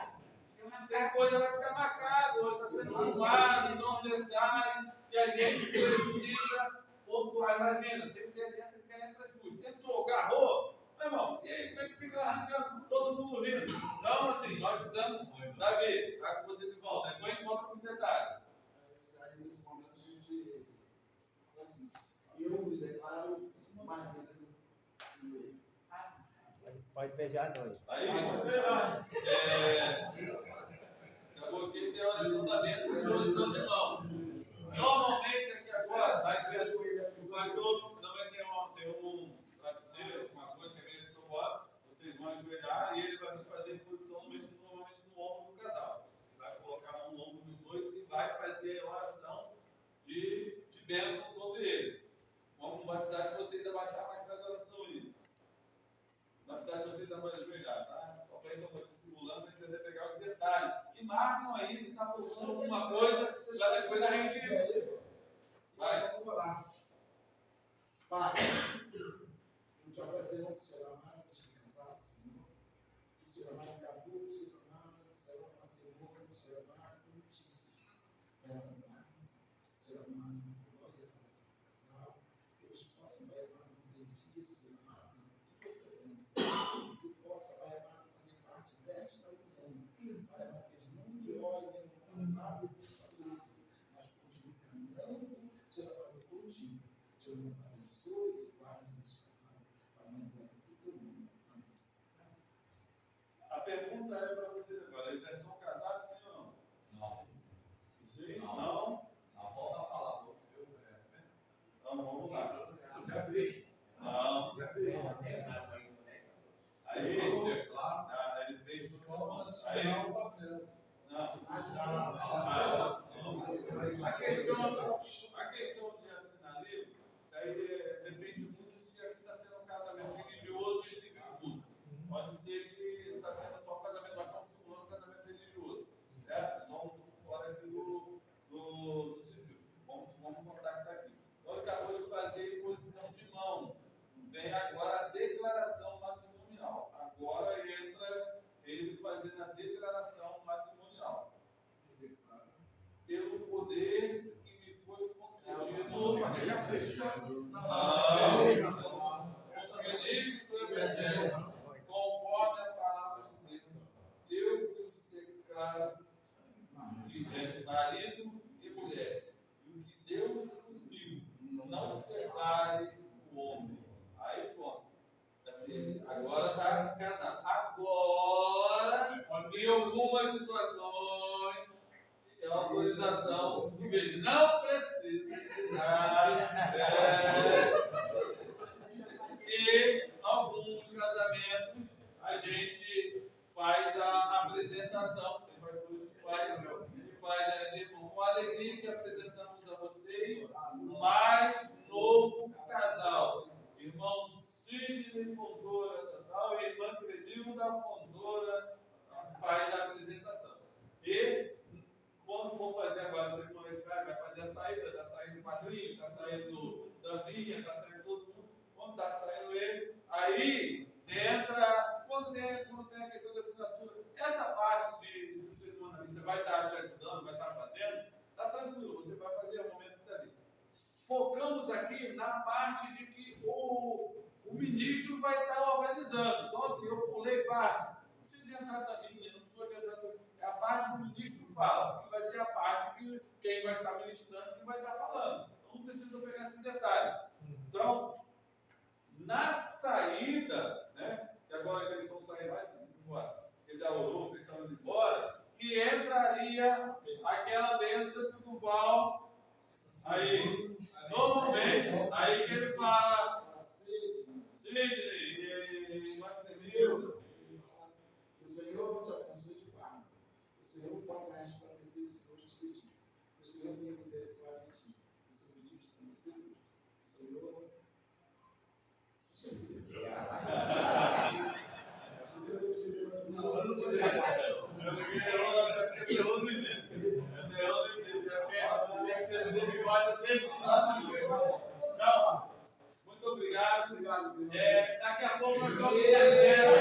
Tem coisa que vai ficar marcada, outra está sendo filmada, são detalhes, e a gente precisa pontuar. Imagina, tem que ter aliança que já entra justo. Entrou, agarrou, meu irmão, e aí, como é que fica arrancando todo mundo rindo? Então, assim, nós precisamos, Davi, está com você de volta, depois a gente volta com os detalhes. Aí, nesse momento, a gente, assim, eu vos declaro marido e ele. Pode beijar a noite. Aí, acabou aqui, tem a oração da bênção e posição de mão. Normalmente, aqui agora, às vezes, o pastor não vai ter um travesseiro, uma coisa que a igreja for fora, vocês vão ajoelhar e ele vai fazer posição normalmente no ombro do casal. Ele vai colocar a mão no ombro dos dois e vai fazer a oração de bênção sobre ele. Vamos batizar de vocês abaixar, mas faz a oração aí. Batizar de vocês ajoelhar, tá? Só para então simulando para entender, pegar os detalhes. E marcam aí se está faltando alguma coisa, para depois a gente. Vai. Vamos orar. Pai, eu te apresento, Senhor amado, descansado, Senhor. Que Senhor amado acabou, Senhor amado, Senhor amado, Senhor amado, muitíssimo. Senhor amado, glória para esse casal. Que eles possam, Pai amado, bendir, Senhor amado, tua presença. Que tu possa, Pai amado, fazer parte desta união. Pai amado, que eles não te olhem para nada do passado, mas continuem caminhando, Senhor amado, contigo. Senhor amado, abençoe e guarde esse casal. Para a glória de todo mundo. Amém. A pergunta é para vocês agora: eles já estão casados, sim ou não? Não. Sim? Não? Na volta a palavra. Então vamos lá. Já fez. Não. Já fez. Aí ele fez. Aí. Não, o papel. Não. A questão de assinar livro Aí depende muito se aqui está sendo um casamento religioso e civil junto. Pode ser que está sendo só um casamento, nós estamos simulando um casamento religioso, certo? Então, fora aqui do civil. Vamos contactar aqui. Então, ele acabou de fazer posição de mão. Vem agora a declaração matrimonial. Agora entra ele fazendo a declaração matrimonial. Pelo poder que me foi concedido. Ministro do Evangelho, conforme a palavra de Deus, eu vos declaro que marido e mulher, e o que Deus uniu, não separe o homem. Aí, pronto. Assim, agora está casado. Agora, em algumas situações, é uma autorização do mesmo. Não precisa. E alguns casamentos a gente faz a apresentação. Tem pastores que faz com alegria que apresentamos a vocês o mais novo casal. Irmão Sidney Fondora, tal, e irmã Credilda Fondora faz a apresentação. E quando for fazer agora a cerimônia, vai fazer a saída, está saindo o padrinho, está saindo Davinha, está saindo todo mundo. Quando está saindo ele, aí entra, quando tem a questão da assinatura, essa parte de cerimonialista vai estar te ajudando, vai estar fazendo, está tranquilo, você vai fazer o momento que está ali. Focamos aqui na parte de que o ministro vai estar organizando. Então, assim, eu pulei parte. Não precisa de entrar da minha, não precisa de entrar da. É a parte que o ministro fala, que vai ser a parte que quem vai estar ministrando que vai estar falando. Então, não precisa pegar esses detalhes. Então, na saída, né, que agora que eles estão saindo mais embora, ele já orou, eles estão indo embora, que entraria aquela bênção do Duval. Aí, normalmente, aí que ele fala, Sidney, Marquinhos, o Senhor te abençoe de guarda. O Senhor faça resplandecer o Senhor de ti. O Senhor tenha misericórdia de ti. O Senhor diz como Senhor. O Senhor. Jesus. Não, muito obrigado. Daqui a pouco nós vamos descendo.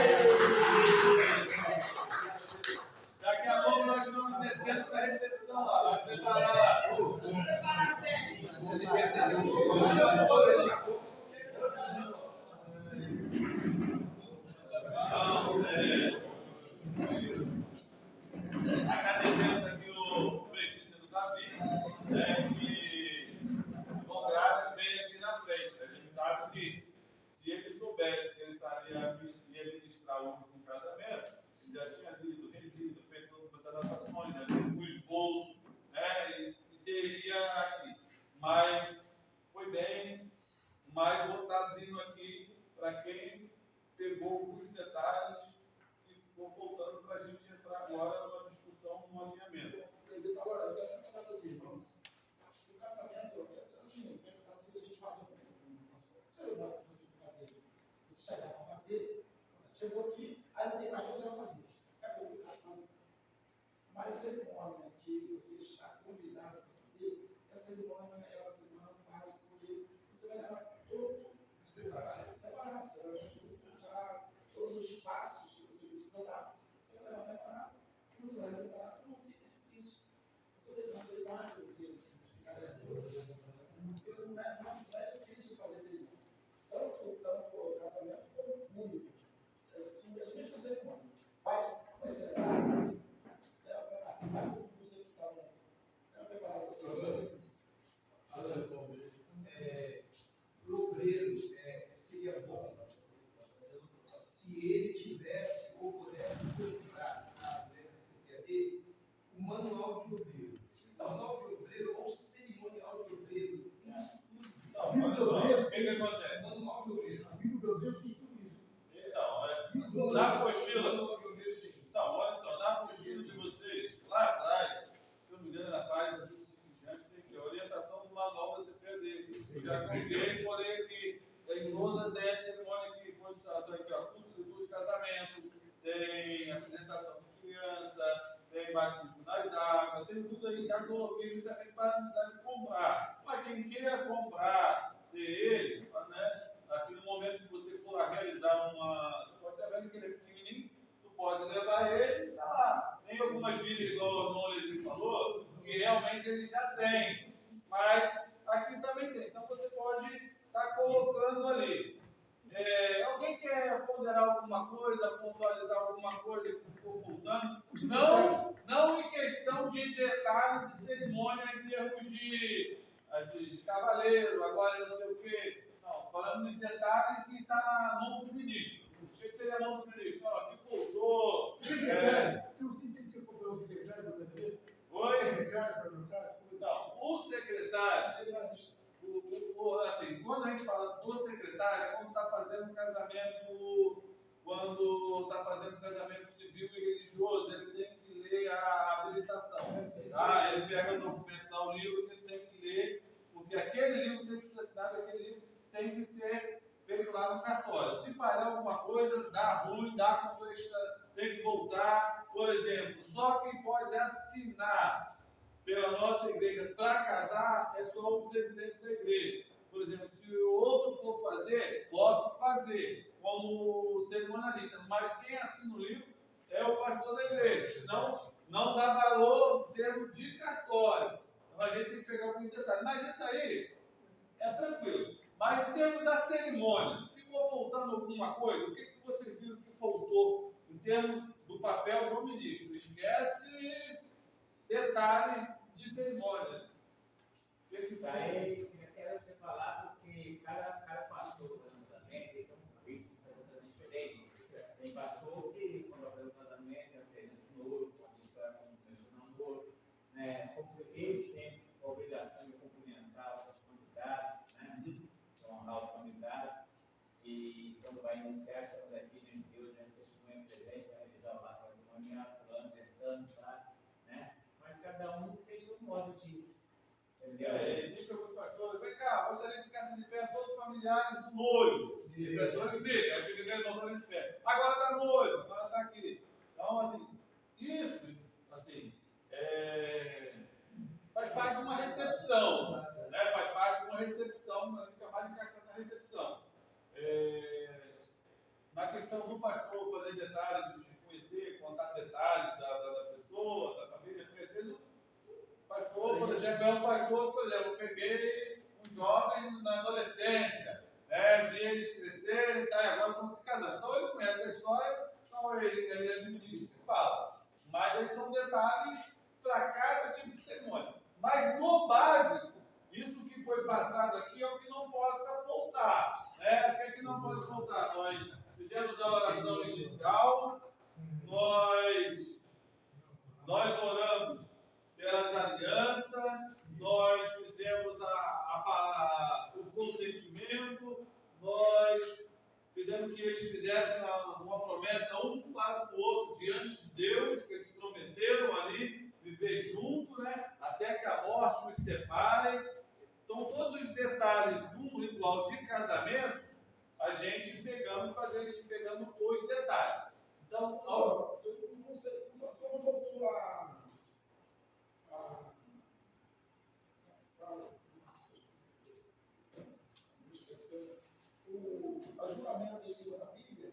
Daqui a pouco nós vamos descendo para a recepção lá. Vai preparar lá. Preparar a festa. Agradecendo aqui o prefeito do Davi, que João Grave veio aqui na frente. A gente sabe que se ele soubesse que ele estaria ia ministrar o último casamento, ele já tinha lido, relido, feito todas as anotações, já lido o esboço, né, e teria aqui. Mas foi bem, mas vou estar abrindo aqui para quem pegou os detalhes e ficou voltando para a gente entrar agora numa discussão, num alinhamento. Agora, eu quero falar para os irmãos. O casamento, assim, a gente faz uma cerimônia que você vai fazer. Você chegar para fazer, chegou aqui, aí não tem mais você vai fazer. É complicado fazer. Mas a cerimônia que você está convidado para fazer, a cerimônia é uma cerimônia fácil, porque você vai levar todo preparado. Você vai usar todos os passos que você precisa dar. Você vai levar preparado. Quando você vai levar preparado, não fica difícil. Você tem tranquilidade, porque ficar nervoso. Porque não é difícil fazer cerimônia. Tanto o casamento como o mundo. Mesmo cerimônia. Vai ser legal. Você que está preparado assim. Para o obreiro, seria bom se ele tivesse tem batismo nas águas, tem tudo aí, já coloquei também para não precisar de comprar. Mas quem queira comprar, ter ele, né? Assim, no momento que você for realizar pode estar vendo que ele é pequenininho, tu pode levar ele e tá lá. Tem algumas vidas, igual o irmão Levi falou, que realmente ele já tem, mas aqui também tem. Então você pode estar colocando ali. Alguém quer ponderar alguma coisa, pontualizar alguma coisa que ficou faltando? Não em questão de detalhe de cerimônia em termos de cavaleiro, agora não sei o quê. Não, falando dos detalhes que está na mão do ministro. O que seria a mão do ministro? Não, aqui faltou. Então, você tem que ser comprar um secretário para fazer? Oi? Secretário para anotar as coisas? Não, o secretário, assim, quando a gente fala do secretário, é quando está fazendo um casamento civil e religioso, ele tem que ler a habilitação. Tá? Ele pega o documento, dá o livro que ele tem que ler, porque aquele livro tem que ser assinado, aquele livro tem que ser feito lá no cartório. Se falhar alguma coisa, dá ruim, dá complexidade, tem que voltar. Por exemplo, só quem pode assinar pela nossa igreja para casar é só o presidente da igreja. Por exemplo, se o outro for fazer, posso fazer como cerimonialista, mas quem assina o livro é o pastor da igreja, senão não dá valor em termos de cartório. Então a gente tem que pegar alguns detalhes. Mas isso aí é tranquilo. Mas em termos da cerimônia, ficou faltando alguma coisa? O que vocês viram que faltou em termos do papel do ministro? Esquece detalhes de cerimônia. O que Isso aí, eu quero você falar, porque cada pastor, por exemplo, também tem um ritmo completamente diferente. Tem pastor que, quando vai fazer o casamento, é apresenta o noivo, quando está começando o namoro, né? Ele tem a obrigação de cumprimentar os convidados, né? Honrar os convidados. E quando vai iniciar, estamos aqui diante de Deus, diante do testemunho presente, vai realizar o laço matrimonial, fulano, tentando, tá? Né? Mas cada um tem seu modo de. Existem alguns pastores, vem cá, gostaria que ficassem de pé todos os familiares do noivo. Tem pessoas que ficam, aí fica dentro do de pé. Agora está noivo, agora está aqui. Então, assim, isso, assim, faz parte de uma recepção, né? Faz parte de uma recepção, mas fica mais encaixado na recepção. Na questão do pastor fazer detalhes, de conhecer, contar detalhes da pessoa, da família, porque às vezes o pastor, por exemplo, é um pastor, por exemplo, eu peguei um jovem na adolescência, né, vi eles crescerem e agora estão se casando. Então ele conhece a história, então ele administra e fala. Mas aí são detalhes para cada tipo de cerimônia. Mas no básico, isso que foi passado aqui é o que não possa faltar. Né? O que é que não pode faltar? Nós fizemos a oração inicial, nós oramos pelas alianças, nós fizemos o consentimento, nós fizemos que eles fizessem uma promessa um para o outro diante de Deus, que eles prometeram ali viver junto, né? Até que a morte os separe. Então, todos os detalhes do ritual de casamento, a gente pegamos os detalhes. Então, eu não sei, como voltou a juramento em cima da Bíblia,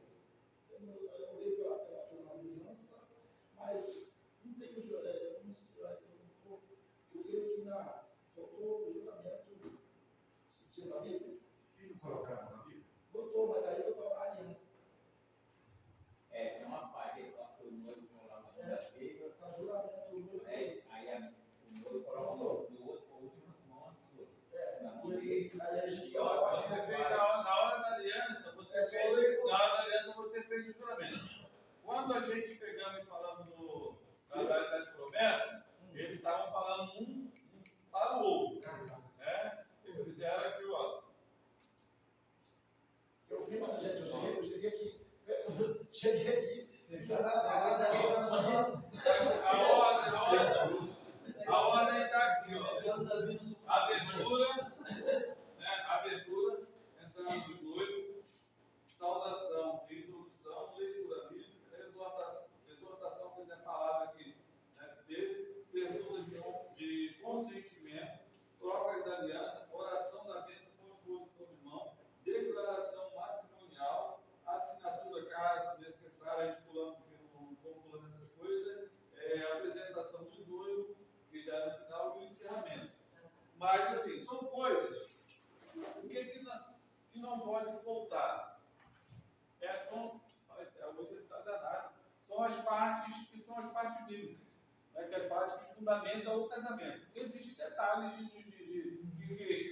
eu leio pela mudança, mas não tem o juramento, eu creio que faltou o juramento em cima da Bíblia. E não colocaram na Bíblia? Botou, mas aí foi para a aliança. Tem uma parte que o noivo falava não pode faltar. Hoje ele está danado. São as partes que são as partes bíblicas, né? Que as partes que fundamentam o casamento. Existem detalhes que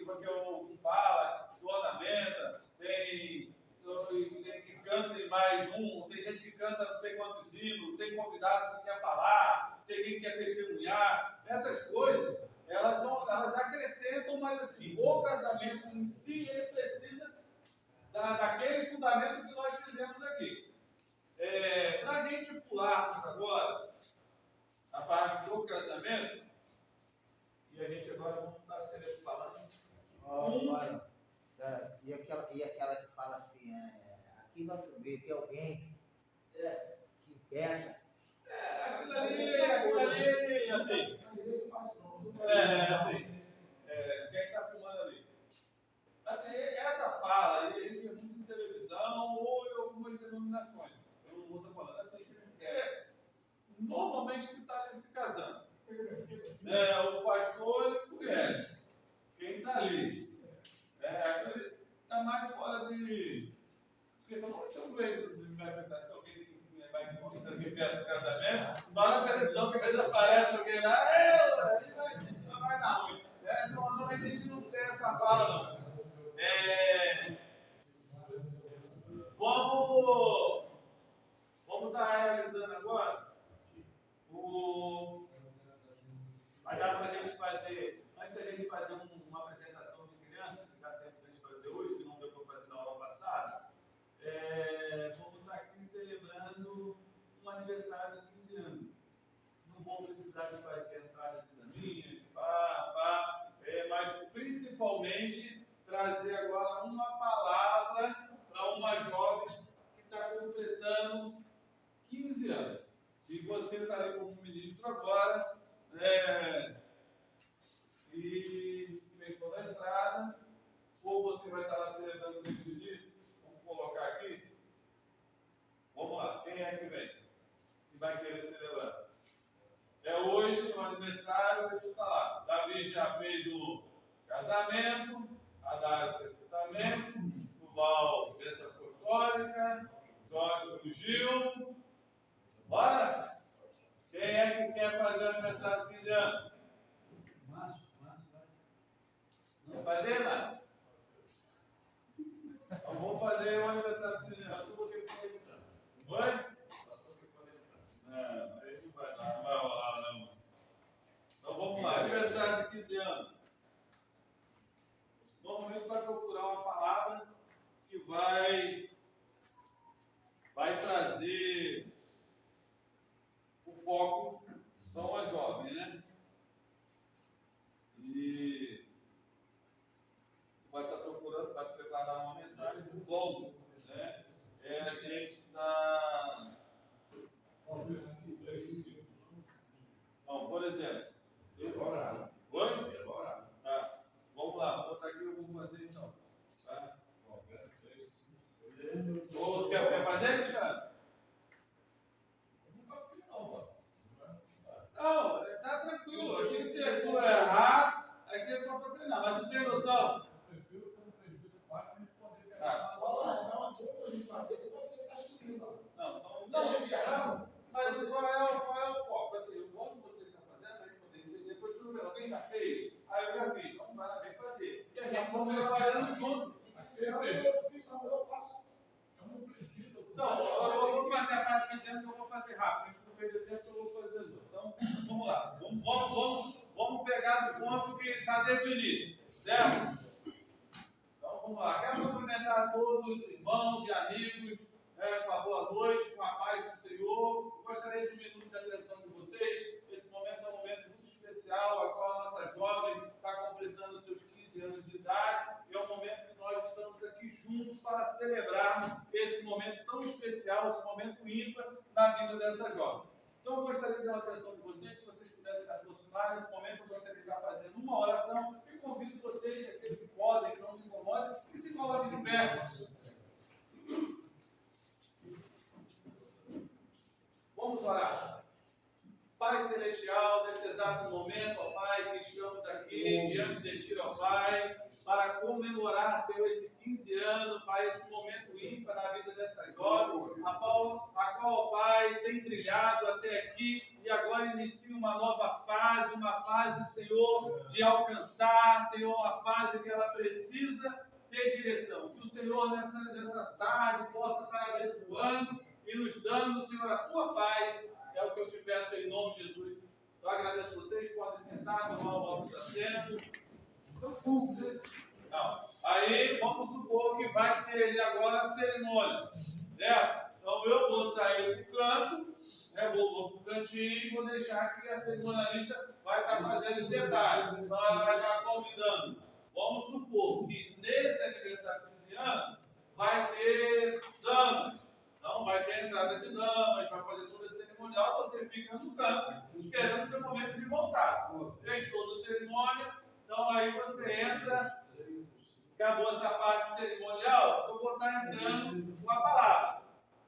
um fala, que ornamenta, tem que canta mais tem gente que canta não sei quantos hinos, tem convidado que quer falar, sei quem quer testemunhar. Essas coisas, elas acrescentam, mas assim, o casamento em si, ele precisa daquele fundamento que nós fizemos aqui. Para a gente pular agora a parte do casamento, e a gente agora vamos estar falando. Olha, e aquela que fala assim, aqui no nosso meio tem alguém que peça. Aquilo ali, assim. Quem está filmando ali? Assim, essa fala, a gente vê muito em televisão ou em algumas denominações. Eu não estou falando assim, normalmente que está se casando. O pastor, ele conhece quem está ali. Está mais fora de. Porque normalmente eu vejo alguém que vai peça casamento, só na televisão que às vezes aparece alguém lá, vai dar ruim. Normalmente a gente não tem essa fala, não. Vamos estar realizando agora vai dar para a gente fazer, antes da gente fazer uma apresentação de criança, que dá tempo para a gente fazer hoje, que não deu para fazer na aula passada, vamos estar aqui celebrando um aniversário de 15 anos. Não vou precisar de fazer entradas dinâmicas, mas principalmente trazer agora uma palavra para uma jovem que está completando 15 anos. E você está ali como ministro agora, e fez toda a entrada, ou você vai estar lá celebrando o dia disso? Vamos colocar aqui. Vamos lá, quem é que vem? Que vai querer celebrar? Hoje, no aniversário, ele está lá. Davi já fez o casamento, Haddad o sepultamento, o Val bênção apostólica, Jorge surgiu. Bora? Quem é que quer fazer o aniversário de 15 anos? Márcio. Quer fazer, Márcio? Então vamos fazer o aniversário de 15 anos. Se você for editar. Oi? Só se você for editar. Não, aí não vai rolar, não. Então vamos lá, aniversário de 15 anos. Normalmente vai procurar uma palavra que vai trazer o foco para uma jovem, né? E vai estar procurando, vai preparar uma mensagem do longo, né? A gente está. Não, por exemplo. Oi? Tá. Vamos lá, vou botar aqui, eu vou fazer então. Tá? Quer fazer, Alexandre? Não, tá tranquilo. Aqui se tu errar, aqui é só para treinar. Mas tu tem noção? Eu prefiro que o presbítero fale para responder. É uma coisa pra gente fazer que você está escrevendo. Não, A gente erramos. mas qual é o foco? Assim, como você está fazendo, a gente poder entender. Depois alguém já fez, aí eu já fiz. Vamos lá, vem fazer. E a gente vamos trabalhando junto. Eu faço. Chama o presbítero. Não, eu vou fazer a parte que eu vou fazer rápido. A gente não perder tempo, eu vou fazer tudo. Então, vamos lá. Vamos pegar do ponto que está desde o início. Certo? Então, vamos lá. Quero cumprimentar todos os irmãos e amigos com a boa noite, com a paz do Senhor. Gostaria de um minuto de atenção de vocês. Esse momento é um momento muito especial, a qual a nossa jovem está completando seus 15 anos de idade. E é um momento que nós estamos aqui juntos para celebrarmos esse momento tão especial, esse momento ímpar na vida dessa jovem. Então, eu gostaria de dar a atenção de vocês, se vocês pudessem se aproximar. Nesse momento, eu gostaria de estar fazendo uma oração e convido vocês, aqueles que podem, que não se incomodem, que se coloquem de pé. Vamos orar. Pai Celestial, nesse exato momento, ó Pai, que estamos aqui diante de Ti, ó Pai, para comemorar, Senhor, esse 15 anos, Pai, esse momento ímpar na vida dessa jovem, a qual, ó Pai, tem trilhado até aqui e agora inicia uma nova fase, Senhor, de alcançar, Senhor, uma fase que ela precisa ter direção. Que o Senhor, nessa tarde, possa estar abençoando e nos dando, Senhor, a tua paz. É o que eu te peço em nome de Jesus. Eu agradeço vocês, podem sentar, tomar o vosso assento. Não. Aí, vamos supor que vai ter ali agora a cerimônia. Né? Então, eu vou sair do canto, né? vou para o cantinho e vou deixar que a cerimonialista vai estar fazendo os detalhes. Então, ela vai estar convidando. Vamos supor que nesse aniversário de 15 anos vai ter damas. Então, vai ter entrada de damas, vai fazer todo esse cerimonial, você fica no canto, esperando o seu momento de voltar. Fez toda a cerimônia, então aí você entra, acabou essa parte cerimonial, eu vou estar entrando com a palavra.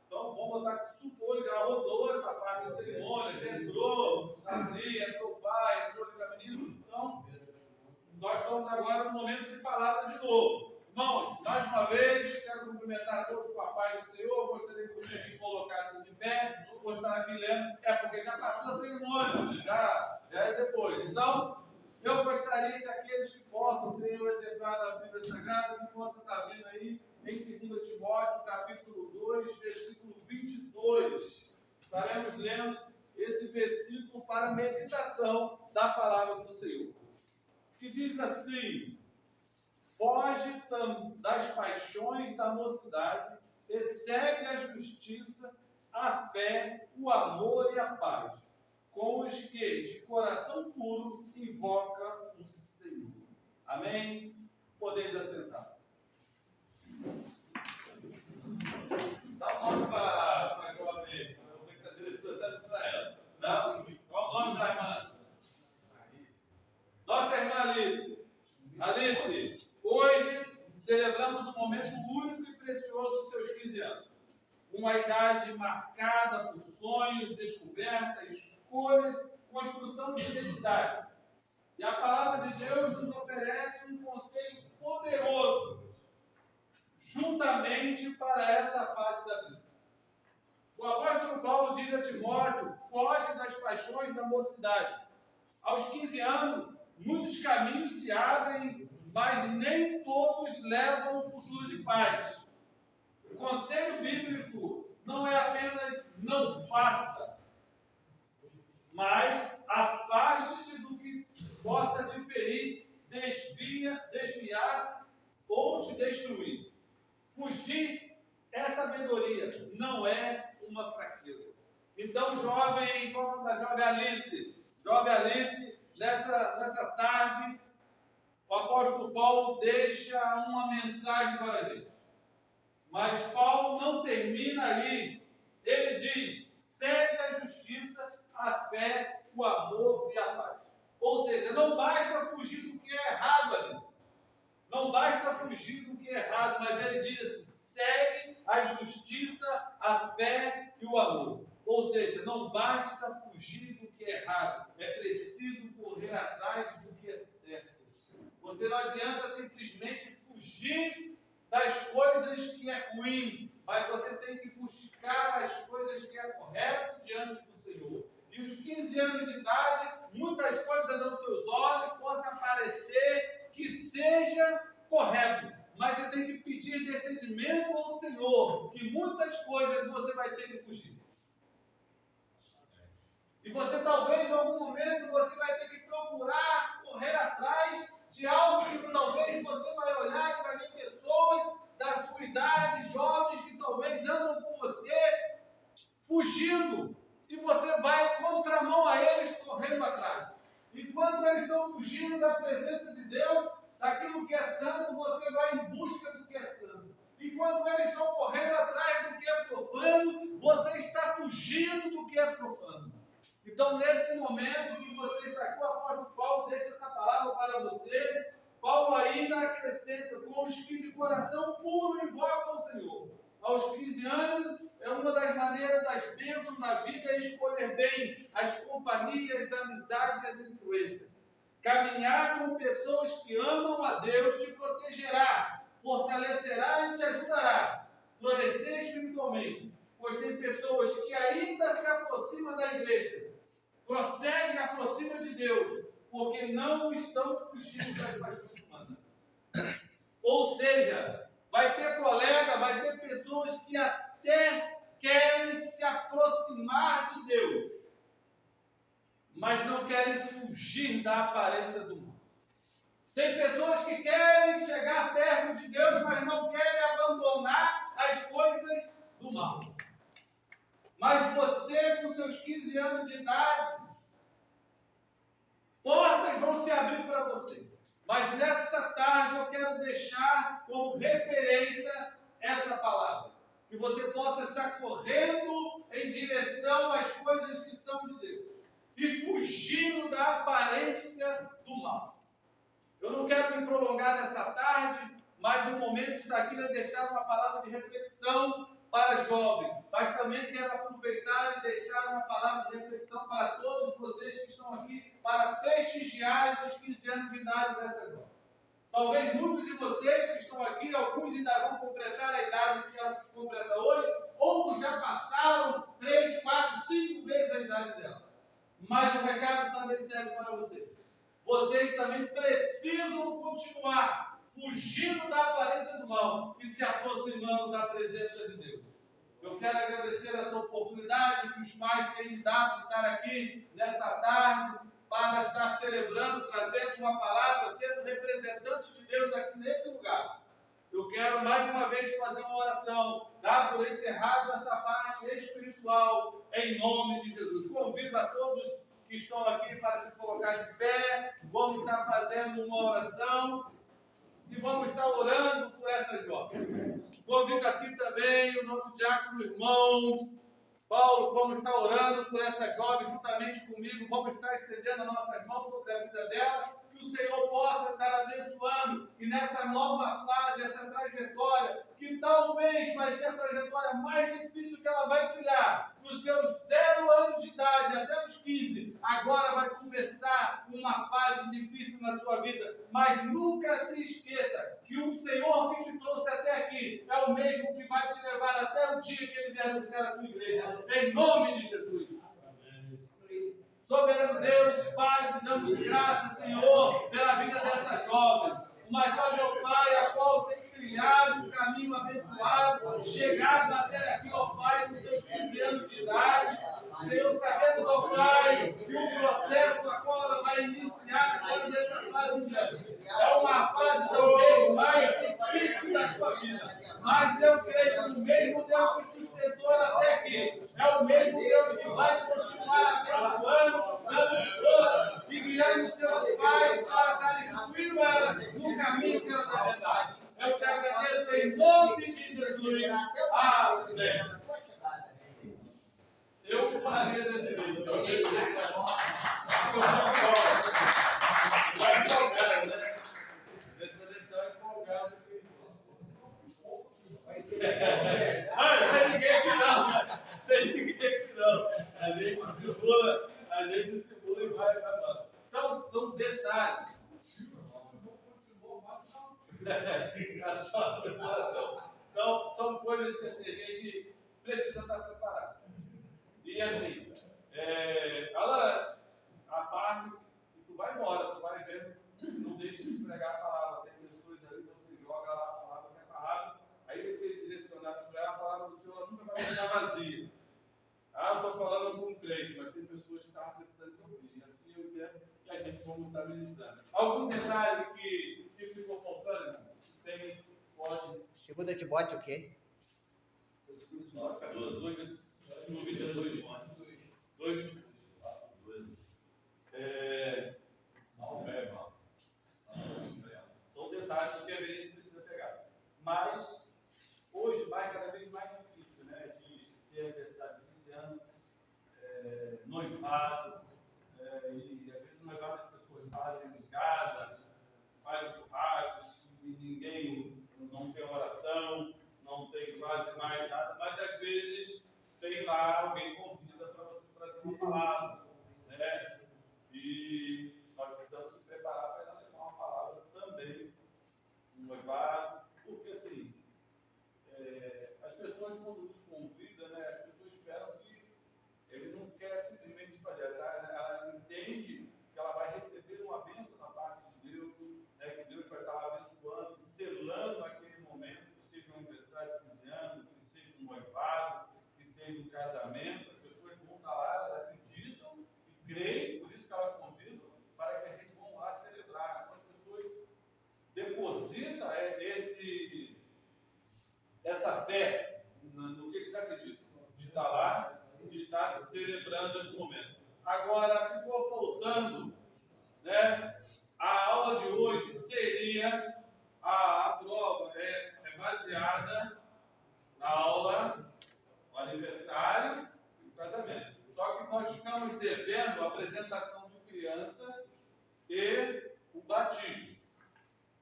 Então, vamos botar que supor, já rodou essa parte da cerimônia, já entrou, entrou o pai, entrou o caminho. Então, nós estamos agora no momento de palavra de novo. Irmãos, mais uma vez, quero cumprimentar a todos com a paz do Senhor. Gostaria que vocês me colocassem de pé. Não vou estar aqui lendo, porque já passou a cerimônia, já é depois. Então, eu gostaria que aqueles que possam ter o exemplar da Bíblia Sagrada, que possam estar vendo aí em 2 Timóteo, capítulo 2, versículo 22. Estaremos lendo esse versículo para a meditação da palavra do Senhor. Que diz assim: foge das paixões da mocidade e segue a justiça, a fé, o amor e a paz, com os que, de coração puro, invocam o Senhor. Amém? Podeis assentar. Dá um nome para a Glória. Eu vou ficar direcionando para ela. Qual o nome da irmã? Nossa irmã Alice. Alice, hoje celebramos um momento único e precioso dos seus 15 anos. Uma idade marcada por sonhos, descoberta, escolhas, construção de identidade. E a palavra de Deus nos oferece um conselho poderoso, juntamente para essa fase da vida. O apóstolo Paulo diz a Timóteo: foge das paixões da mocidade. Aos 15 anos, muitos caminhos se abrem, mas nem todos levam ao futuro de paz. O conselho bíblico não é apenas não faça, mas afaste-se do que possa diferir, desviar-se ou te destruir. Fugir é sabedoria, não é uma fraqueza. Então, jovem, como a jovem Alice, nessa tarde, o apóstolo Paulo deixa uma mensagem para a gente. Mas Paulo não termina aí. Ele diz: segue a justiça, a fé, o amor e a paz. Ou seja, não basta fugir do que é errado, Alice. Não basta fugir do que é errado, mas ele diz assim: segue a justiça, a fé e o amor. Ou seja, não basta fugir do que é errado, é preciso correr atrás do que é certo. Você não adianta simplesmente fugir das coisas que é ruim, mas você tem que buscar as coisas que é correto diante do Senhor. E os 15 anos de idade, muitas coisas aos teus olhos possam parecer que seja correto, mas você tem que pedir discernimento ao Senhor, que muitas coisas você vai ter que fugir. E você talvez, em algum momento, você vai ter que procurar correr atrás de algo que talvez você vai olhar e vai ver pessoas da sua idade, jovens, que talvez andam com você, fugindo. E você vai contramão a eles, correndo atrás. Enquanto eles estão fugindo da presença de Deus, daquilo que é santo, você vai em busca do que é santo. Enquanto eles estão correndo atrás do que é profano, você está fugindo do que é profano. Então, nesse momento que você está aqui, o apóstolo Paulo deixa essa palavra para você. Paulo ainda acrescenta: com os que de coração puro invocam o Senhor. Aos 15 anos, é uma das maneiras das bênçãos da vida é escolher bem as companhias, as amizades e as influências. Caminhar com pessoas que amam a Deus te protegerá, fortalecerá e te ajudará a florescer espiritualmente. Pois tem pessoas que ainda se aproximam da igreja, prosseguem e aproximam de Deus, porque não estão fugindo das paixões humanas. Ou seja, vai ter colega, vai ter pessoas que até querem se aproximar de Deus, mas não querem fugir da aparência do mal. Tem pessoas que querem chegar perto de Deus, mas não querem abandonar as coisas do mal. Mas você, com seus 15 anos de idade, portas vão se abrir para você. Mas nessa tarde eu quero deixar como referência essa palavra. Que você possa estar correndo em direção às coisas que são de Deus. E fugindo da aparência do mal. Eu não quero me prolongar nessa tarde, mas o momento está aqui de deixar uma palavra de reflexão para jovem, mas também quero aproveitar e deixar uma palavra de reflexão para todos vocês que estão aqui, para prestigiar esses 15 anos de idade dessa jovem. Talvez muitos de vocês que estão aqui, alguns ainda vão completar a idade que ela completa hoje, outros já passaram 3, 4, 5 vezes a idade dela. Mas o recado também serve para vocês. Vocês também precisam continuar fugindo da aparência do mal e se aproximando da presença de Deus. Eu quero agradecer essa oportunidade que os pais têm me dado de estar aqui nessa tarde para estar celebrando, trazendo uma palavra, sendo representante de Deus aqui nesse lugar. Eu quero mais uma vez fazer uma oração, dar por encerrado essa parte espiritual, em nome de Jesus. Convido a todos que estão aqui para se colocar de pé, vamos estar fazendo uma oração e vamos estar orando por essa jovem. Convido aqui também o nosso diácono irmão Paulo, vamos estar orando por essa jovem juntamente comigo, vamos estar estendendo as nossas mãos sobre a vida dela, que o Senhor possa estar abençoando, e nessa nova fase, essa trajetória, que talvez vai ser a trajetória mais difícil que ela vai trilhar, dos seus 0 anos de idade até os 15, agora vai começar uma fase difícil na sua vida, mas nunca se esqueça que o Senhor que te trouxe até aqui é o mesmo que vai te levar até o dia que Ele vier buscar a tua igreja, em nome de Jesus. Soberano Deus, Pai, te damos graças, Senhor, pela vida dessa jovem. Uma jovem, ó Pai, a qual tem trilhado um caminho abençoado, chegado até aqui, ó Pai, com seus 15 anos de idade. Senhor, sabemos, ó Pai, que o processo a qual ela vai iniciar agora nessa fase diante é uma fase talvez mais difícil da sua vida. Mas eu creio que o mesmo Deus que sustentou ela até aqui é o mesmo Deus que vai continuar abençoando, dando força e guiando seus pais para estar instruindo ela no caminho que ela deve andar. Eu te agradeço em nome de Jesus. Amém. Eu faria desse vídeo. Vai empolgado, né? Depois estão empolgados. Não tem ninguém aqui não, cara. Tem ninguém aqui não. A gente segura e vai lá. Então, são detalhes. A sua circulação. Então, são coisas que assim, a gente precisa estar preparado. E assim, ela, a parte que tu vai embora, tu vai vendo, não deixa de pregar a palavra. Tem pessoas ali que você joga lá a palavra que é palavra, aí tem que ser direcionado para ela, a palavra do Senhor nunca vai ficar vazia. Ah, eu estou falando com um crente, mas tem pessoas que estavam precisando de ouvir. E assim eu entendo que a gente vamos estar ministrando. Algum detalhe que ficou faltando, irmão? Tem, pode. Segunda Timóteo o quê? No 22. 2. São detalhes que a gente precisa pegar. Mas, hoje vai cada vez mais difícil, né? De ter aniversário de 15 anos, noivado, e às vezes noivado as pessoas fazem em casa, fazem churrascos, e ninguém não tem oração, não tem quase mais nada, mas às vezes tem lá alguém convida para você trazer uma palavra, né? E nós precisamos se preparar. sendo a apresentação de criança e o batismo.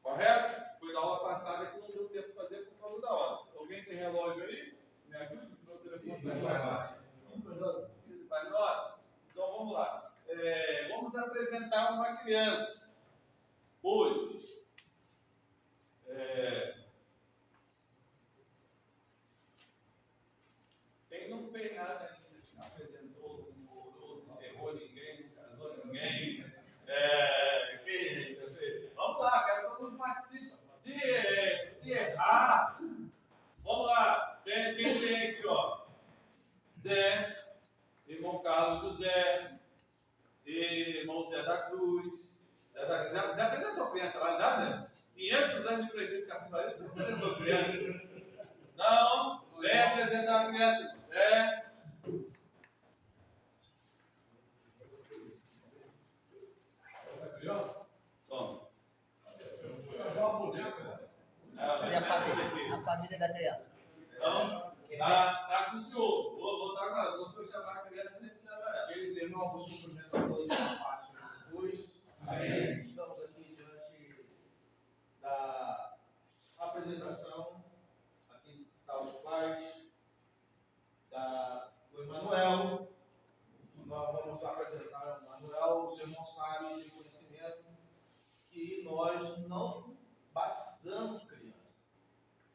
Correto? Foi da aula passada que não deu tempo de fazer por causa da hora. Alguém tem relógio aí? Me ajuda? Meu telefone vai na hora? Então vamos lá. Vamos apresentar uma criança hoje. Quem não fez nada ainda, não apresentou, não morou, não enterrou ninguém, não casou ninguém. Vamos lá, quero que todo mundo participe. Se errar, vamos lá. Quem tem aqui, ó? Zé, irmão Carlos José, irmão Zé da Cruz. Já apresentou criança lá, né? 500 anos de presbítero capitalista, você apresentou criança? Não, vem apresentar a criança. Zé. Essa criança? Toma. Cadê a família da criança? Então, tá com o senhor. Vou dar agora. Vou o senhor chamar a criança e a gente leva ela. Queridos irmãos, vou cumprimentar todos os parte depois. Amém. Estamos aqui diante da apresentação. Aqui estão os pais do Emanuel. Nós vamos apresentar o Emanuel. Os irmãos sabem de conhecimento que nós não batizamos criança,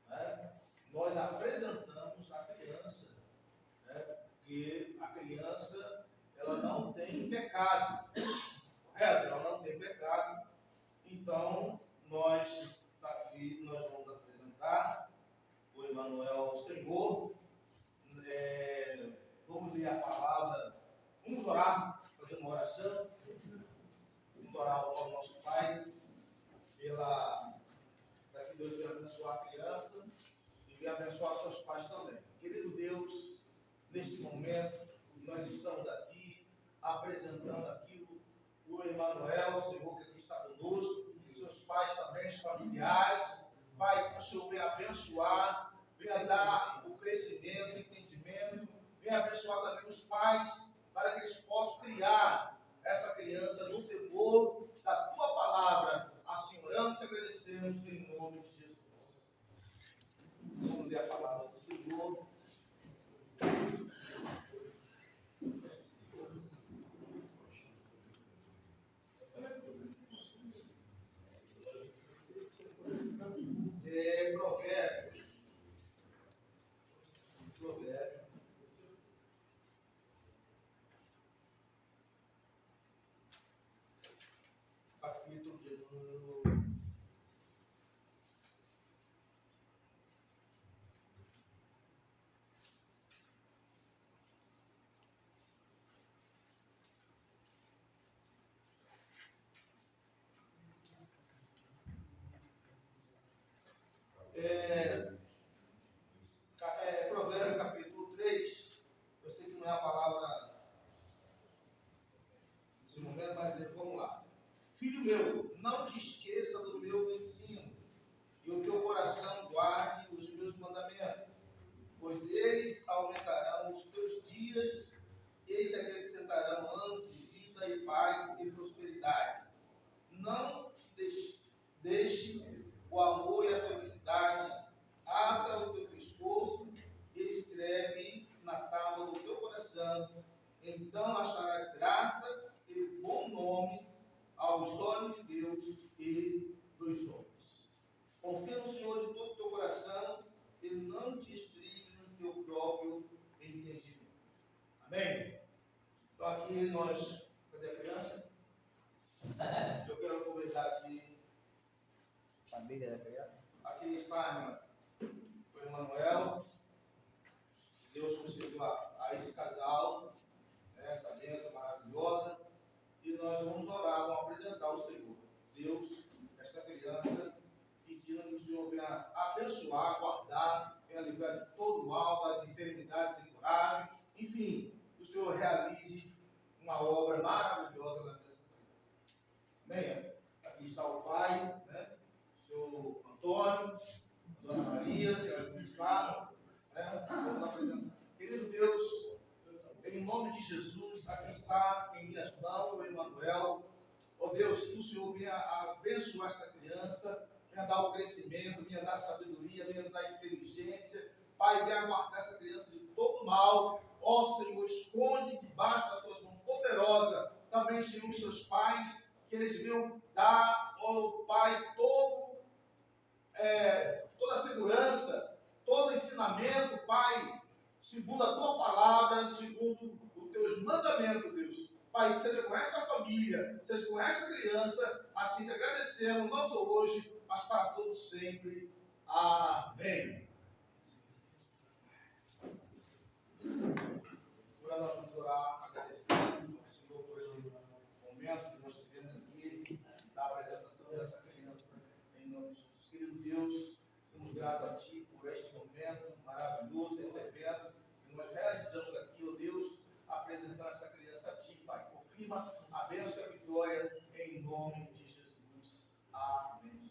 né? Nós apresentamos a criança, né? Que a criança ela não tem pecado, correto? Ela não tem pecado. Então nós vamos apresentar o Emanuel ao Senhor. Vamos ler a palavra, vamos orar, fazer uma oração. Vamos orar ao nosso Pai para que Deus venha abençoar a criança e venha abençoar seus pais também. Querido Deus, neste momento nós estamos aqui apresentando aqui o Emanuel, Senhor, que aqui está conosco, seus pais também, os familiares. Pai, que o Senhor venha abençoar, venha dar o crescimento, o entendimento, venha abençoar também os pais, para que eles possam criar essa criança no temor da tua palavra. Assim oramos e agradecemos em nome de Jesus. Vamos ler a palavra do Senhor. Provérbios. Capítulo de número 3. Eu sei que não é a palavra nesse momento, mas vamos lá. Filho meu, não te esqueça do meu ensino, e o teu coração guarde os meus mandamentos, pois eles aumentarão os teus dias e te acrescentarão anos de vida e paz e prosperidade. Não te deixe o amor e a felicidade, ata o teu pescoço e escreve na tábua do teu coração. Então acharás graça e bom nome aos olhos de Deus e dos homens. Confia no Senhor de todo o teu coração e não te estribe no teu próprio entendimento. Amém? Então aqui nós... Cadê a criança? Eu quero conversar aqui. Família da criança? Aqui está o Emanuel. Deus concedeu a esse casal, né, essa bênção maravilhosa. E nós vamos orar, vamos apresentar ao Senhor. Deus, esta criança, pedindo que o Senhor venha abençoar, guardar, venha livrar de todo mal, das enfermidades incuráveis. Enfim, que o Senhor realize uma obra maravilhosa na vida dessa criança. Amém? Aqui está o pai, né? O senhor Antônio, a dona Maria, que é administrado, né? Vamos apresentar. Querido Deus, em nome de Jesus, aqui está em minhas mãos o Emanuel. Ó Deus, que o Senhor venha abençoar essa criança, venha dar o crescimento, venha dar sabedoria, venha dar inteligência. Pai, venha guardar essa criança de todo mal. Ó Senhor, esconde debaixo das tuas mãos poderosas também, Senhor, os seus pais, que eles venham dar, ó Pai, toda a segurança, todo ensinamento, Pai, segundo a tua palavra, segundo os teus mandamentos, Deus. Pai, seja com esta família, seja com esta criança, assim te agradecemos, não só hoje, mas para todos sempre. Amém. Agora nós vamos orar, agradecendo ao Senhor por esse momento que nós tivemos aqui, da apresentação dessa criança, em nome de Jesus. Querido Deus, somos gratos a Ti por este momento maravilhoso, esse evento que nós realizamos aqui, ó Deus, apresentando essa criança a Ti, Pai. Confirma a bênção e a vitória em nome de Jesus. Amém.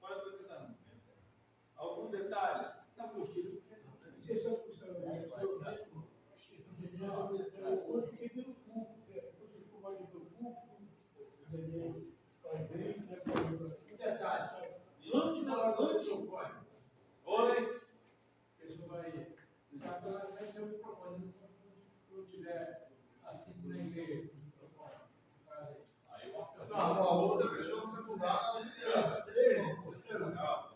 Pode apresentar. Algum detalhe? Está curtindo? Você está curtindo? Hoje fiquei no culto, depois eu ficou mais no culto, também faz bem, né? Um detalhe. Antes da pai, Oi? a pessoa vai ficar pela sem seu microfone. Quando tiver assim por igreja, Aí uma pessoa. Não, a outra pessoa vai mudar.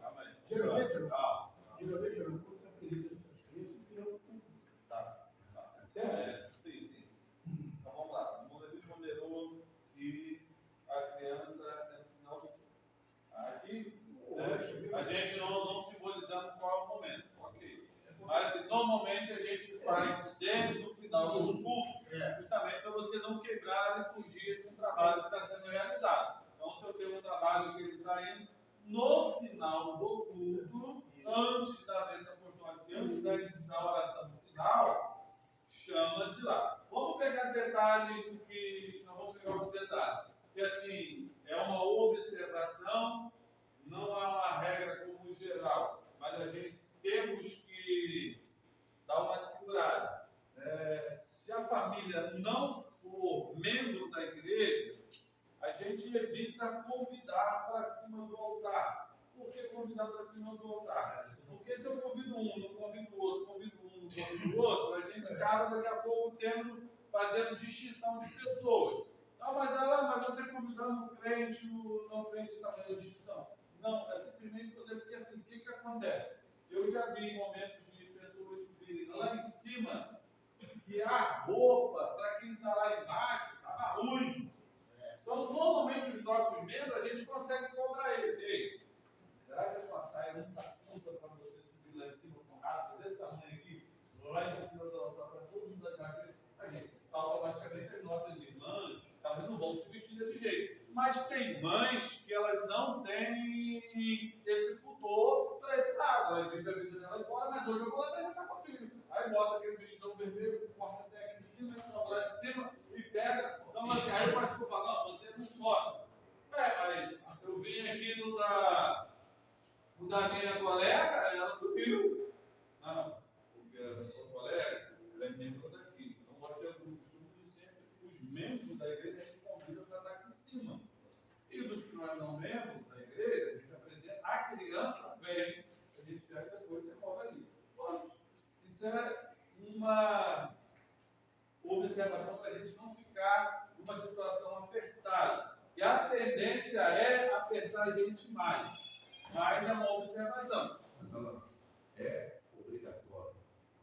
Calma aí. Geralmente, Calma. geralmente eu não conto a presença dessas crianças, que não Tá. Sim. Então vamos lá. O mundo aqui ponderou que a criança no final. Aqui, a gente não simbolizando qual é o momento. Ok. Mas normalmente a gente faz desde o final do culto, justamente para você não quebrar a liturgia de um trabalho que está sendo realizado. Então, se eu tenho um trabalho que ele está indo, no final do culto, antes da bênção apostólica, antes da oração final, chama-se lá. Vamos pegar detalhes do que. Não vamos pegar algum detalhe. Porque assim, é uma observação, não há uma regra como geral, mas a gente temos que dar uma segurada. Se a família não for membro da igreja, a gente evita convidar para cima do altar. Por que convidar para cima do altar? Porque se eu convido um, não convido o outro, convido um, não convido o outro, a gente acaba daqui a pouco fazendo distinção de pessoas. Ah, mas você convidando o crente, o não crente está fazendo distinção. Não, é simplesmente porque assim, o que acontece? Eu já vi momentos de pessoas subirem lá em cima e a roupa, para quem está lá embaixo, estava ruim. Então, normalmente, os nossos membros, a gente consegue cobrar ele. Ei, será que a sua saia não está curta para você subir lá em cima com um rasgo desse tamanho aqui, lá em cima do altar, para todo mundo da igreja? A gente, automaticamente, as nossas irmãs, elas não vão se vestir desse jeito. Mas tem mães que elas não têm esse pudor para esse lado. Elas vivem a vida dela embora, mas hoje eu vou lá apresentar contigo. Aí bota aquele vestidão vermelho, corta até aqui em cima, entra lá em cima e pega. Então, assim, aí o pastor fala, não, você não sobe. Mas eu vim aqui no da minha colega, ela subiu. Não, porque a sua colega, ela é membro daqui. Então, nós temos o costume de sempre, os membros da igreja, a gente convida para estar aqui em cima. E dos que não eram membros da igreja, a gente apresenta, a criança vem, a gente pega depois e devolve ali. Pronto. Isso é uma observação para a gente não ficar numa situação apertada. E a tendência é apertar a gente mais. Mas é uma observação. Então, é obrigatório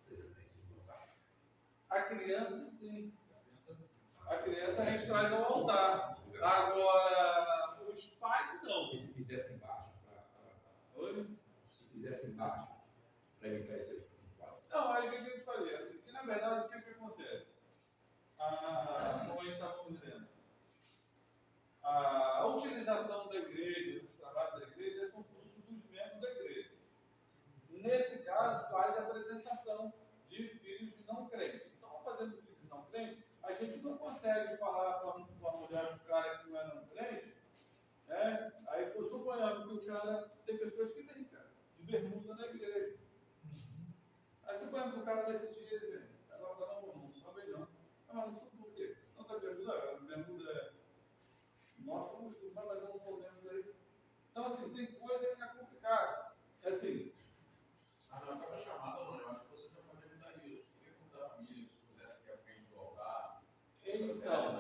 presidente do altar. A criança, sim. A criança a gente traz ao altar. Agora, os pais não. E se fizesse embaixo? Oi? Se fizesse embaixo, para evitar isso aí, não pode. Não, aí o que a gente faria? Assim, que na verdade o que acontece? Como a gente estava dizendo, a utilização da igreja, dos trabalhos da igreja, são frutos dos membros da igreja. Nesse caso, faz a apresentação de filhos de não crentes. Então, fazendo filhos de não crentes, a gente não consegue falar para uma mulher, um cara que não é não crente, exemplo, o cara decidir, ele vem. Agora fala, não sobe não. Ah, mas não soube por quê? Não está bermuda, a bermuda é. Nós somos tudo, mas eu não sou membro dele. Então, assim, tem coisa que é complicada. É assim. Não acaba chamada, não. Eu acho que você já pode evitar isso. Queria contar a família, se pusesse aqui à frente do altar. Então,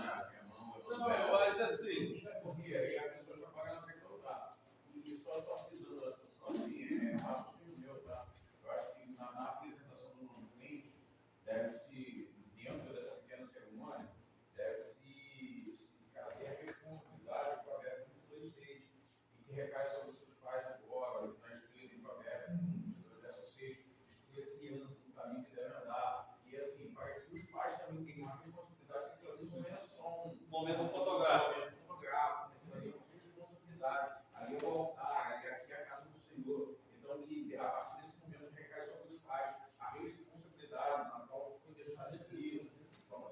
Não, mas assim. Porque aí a pessoa já paga na frente do altar. E só avisando, só assim, raciocínio meu, tá? Eu acho que na apresentação do novo cliente, deve-se, dentro dessa pequena cerimônia, deve-se trazer a responsabilidade para a dos dois seis, e que recai sobre os seus pais agora, o que está escrito em Provérbios 22, verso 6, instrui a criança no caminho que deve andar. E assim, para que os pais também tenham uma responsabilidade, que aquilo ali não é só um Momento fotográfico. Aquilo ali é uma responsabilidade. Ali é o altar, ali aqui é a casa do Senhor. Então, que a partir desse momento recai sobre os pais a responsabilidade na qual foi deixada escrita.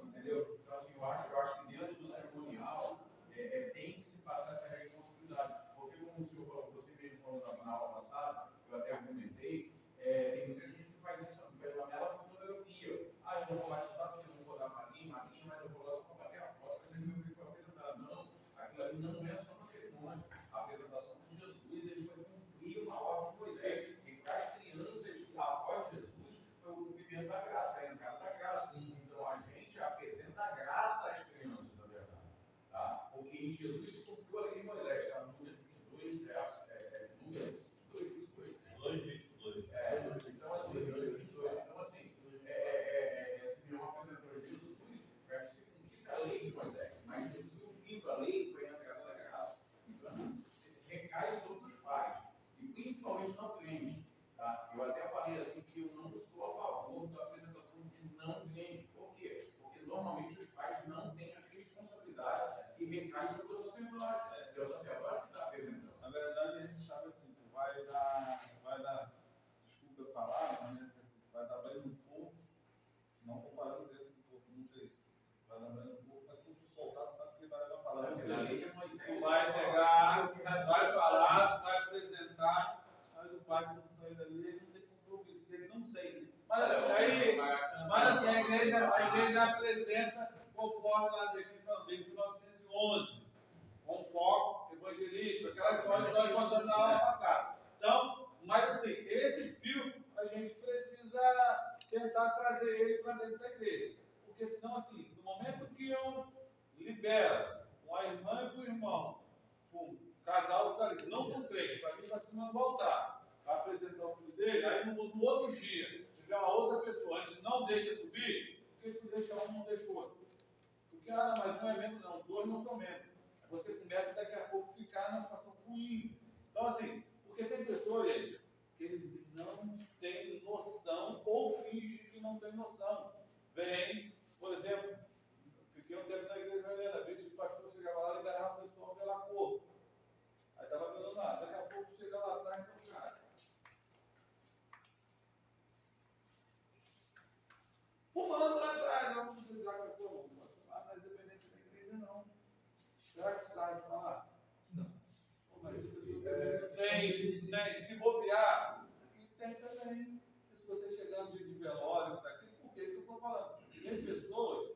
Entendeu? Então, assim, eu acho que dentro do cerimonial tem que se passar essa responsabilidade. Porque, como o senhor falou, você mesmo falou na aula passada, eu até argumentei, tem muita gente que faz isso pela fotografia. Ah, eu não vou batizar porque eu não vou dar madrinha, mas eu vou lá só para bater a foto, mas ele foi apresentado. Não, aquilo ali não é só uma cerimônia. A apresentação de Jesus, ele foi cumprir uma ordem de Moisés. E para as crianças, a voz de Jesus foi o cumprimento da graça, para a entrada da graça. Então a gente apresenta a graça às crianças, na verdade. Tá? Porque em Jesus se cumpriu a lei de Moisés, está no Lucas 22, verso. Lucas 22, 22. Então, assim, Simeão apresentou Jesus para que se cumprisse a lei de Moisés. Mas Jesus cumprindo a lei foi a entrada da graça. Então, assim, recai sobre os pais, e principalmente não crente. Tá? Eu até falei assim que eu não sou a favor da apresentação de não crente. Por quê? Porque normalmente os pais não têm a responsabilidade e recai sobre o sacerdote. É o sacerdote que está apresentando. Na verdade, a gente sabe assim, vai dar, desculpa a palavra, né? Assim, vai dar banho no corpo, não comparando com esse do corpo, não tem isso. Vai dar banho no corpo, mas quando tu soltar, tu sabe que ele vai dar uma palavra. Tu vai pegar, vai falar, tu vai apresentar, mas o pai, quando sair dali, ele não tem compromisso, porque ele não tem. Mas assim, a igreja apresenta conforme lá desde 1911, com foco evangelístico, aquela história que nós contamos na aula passada. Então, mas assim, esse fio a gente precisa tentar trazer ele para dentro da igreja. Porque senão, assim, no momento que eu libero uma irmã e um irmão, um casal que não são crentes, para vir para cima do altar, para apresentar o filho dele, aí no outro dia, tiver uma outra pessoa, antes não deixa subir, por que tu deixa um e não deixa o outro? Porque, mas não é membro não, dois não são membros. Você começa daqui a pouco a ficar numa situação ruim. Então, assim, porque tem pessoas, gente, que eles não têm noção ou fingem que não têm noção. Vem, por exemplo, fiquei um tempo na igreja velha, vez que o pastor chegava lá e liberava o pessoal pela cor. Aí estava vendo lá, daqui a pouco chega lá atrás do cara. Pulando lá atrás, não vamos dizer que eu estou nas dependências da igreja, não. Será que sabe falar? Não. Mas as pessoas tem, se bobear, aqui tem também. Se você chegar no dia de velório, tá aqui, porque isso que eu estou falando. Tem pessoas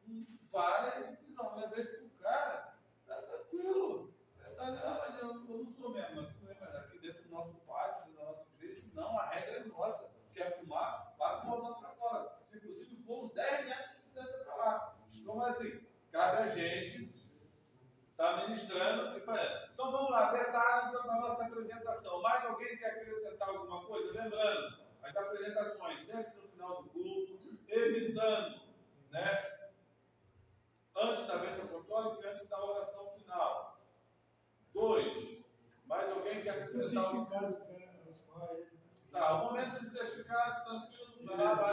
com várias visões. Às vezes o cara está tranquilo. Mas eu não sou mesmo, mas aqui dentro do nosso pátio, da nossa igreja, não, a regra é nossa. Quer fumar, vai voltar para fora. Se possível, for uns 10 metros de distância para lá. Então, assim, cabe a gente estar ministrando e fazendo. Então, vamos lá, detalhe da nossa apresentação. Mais alguém quer acrescentar alguma coisa? Lembrando, as apresentações sempre no final do culto, evitando, né? Antes da bênção apostólica e antes da oração final. 2. Mais alguém quer acrescentar alguma coisa? Tá, o momento de certificado, tranquilo, vai lá, vai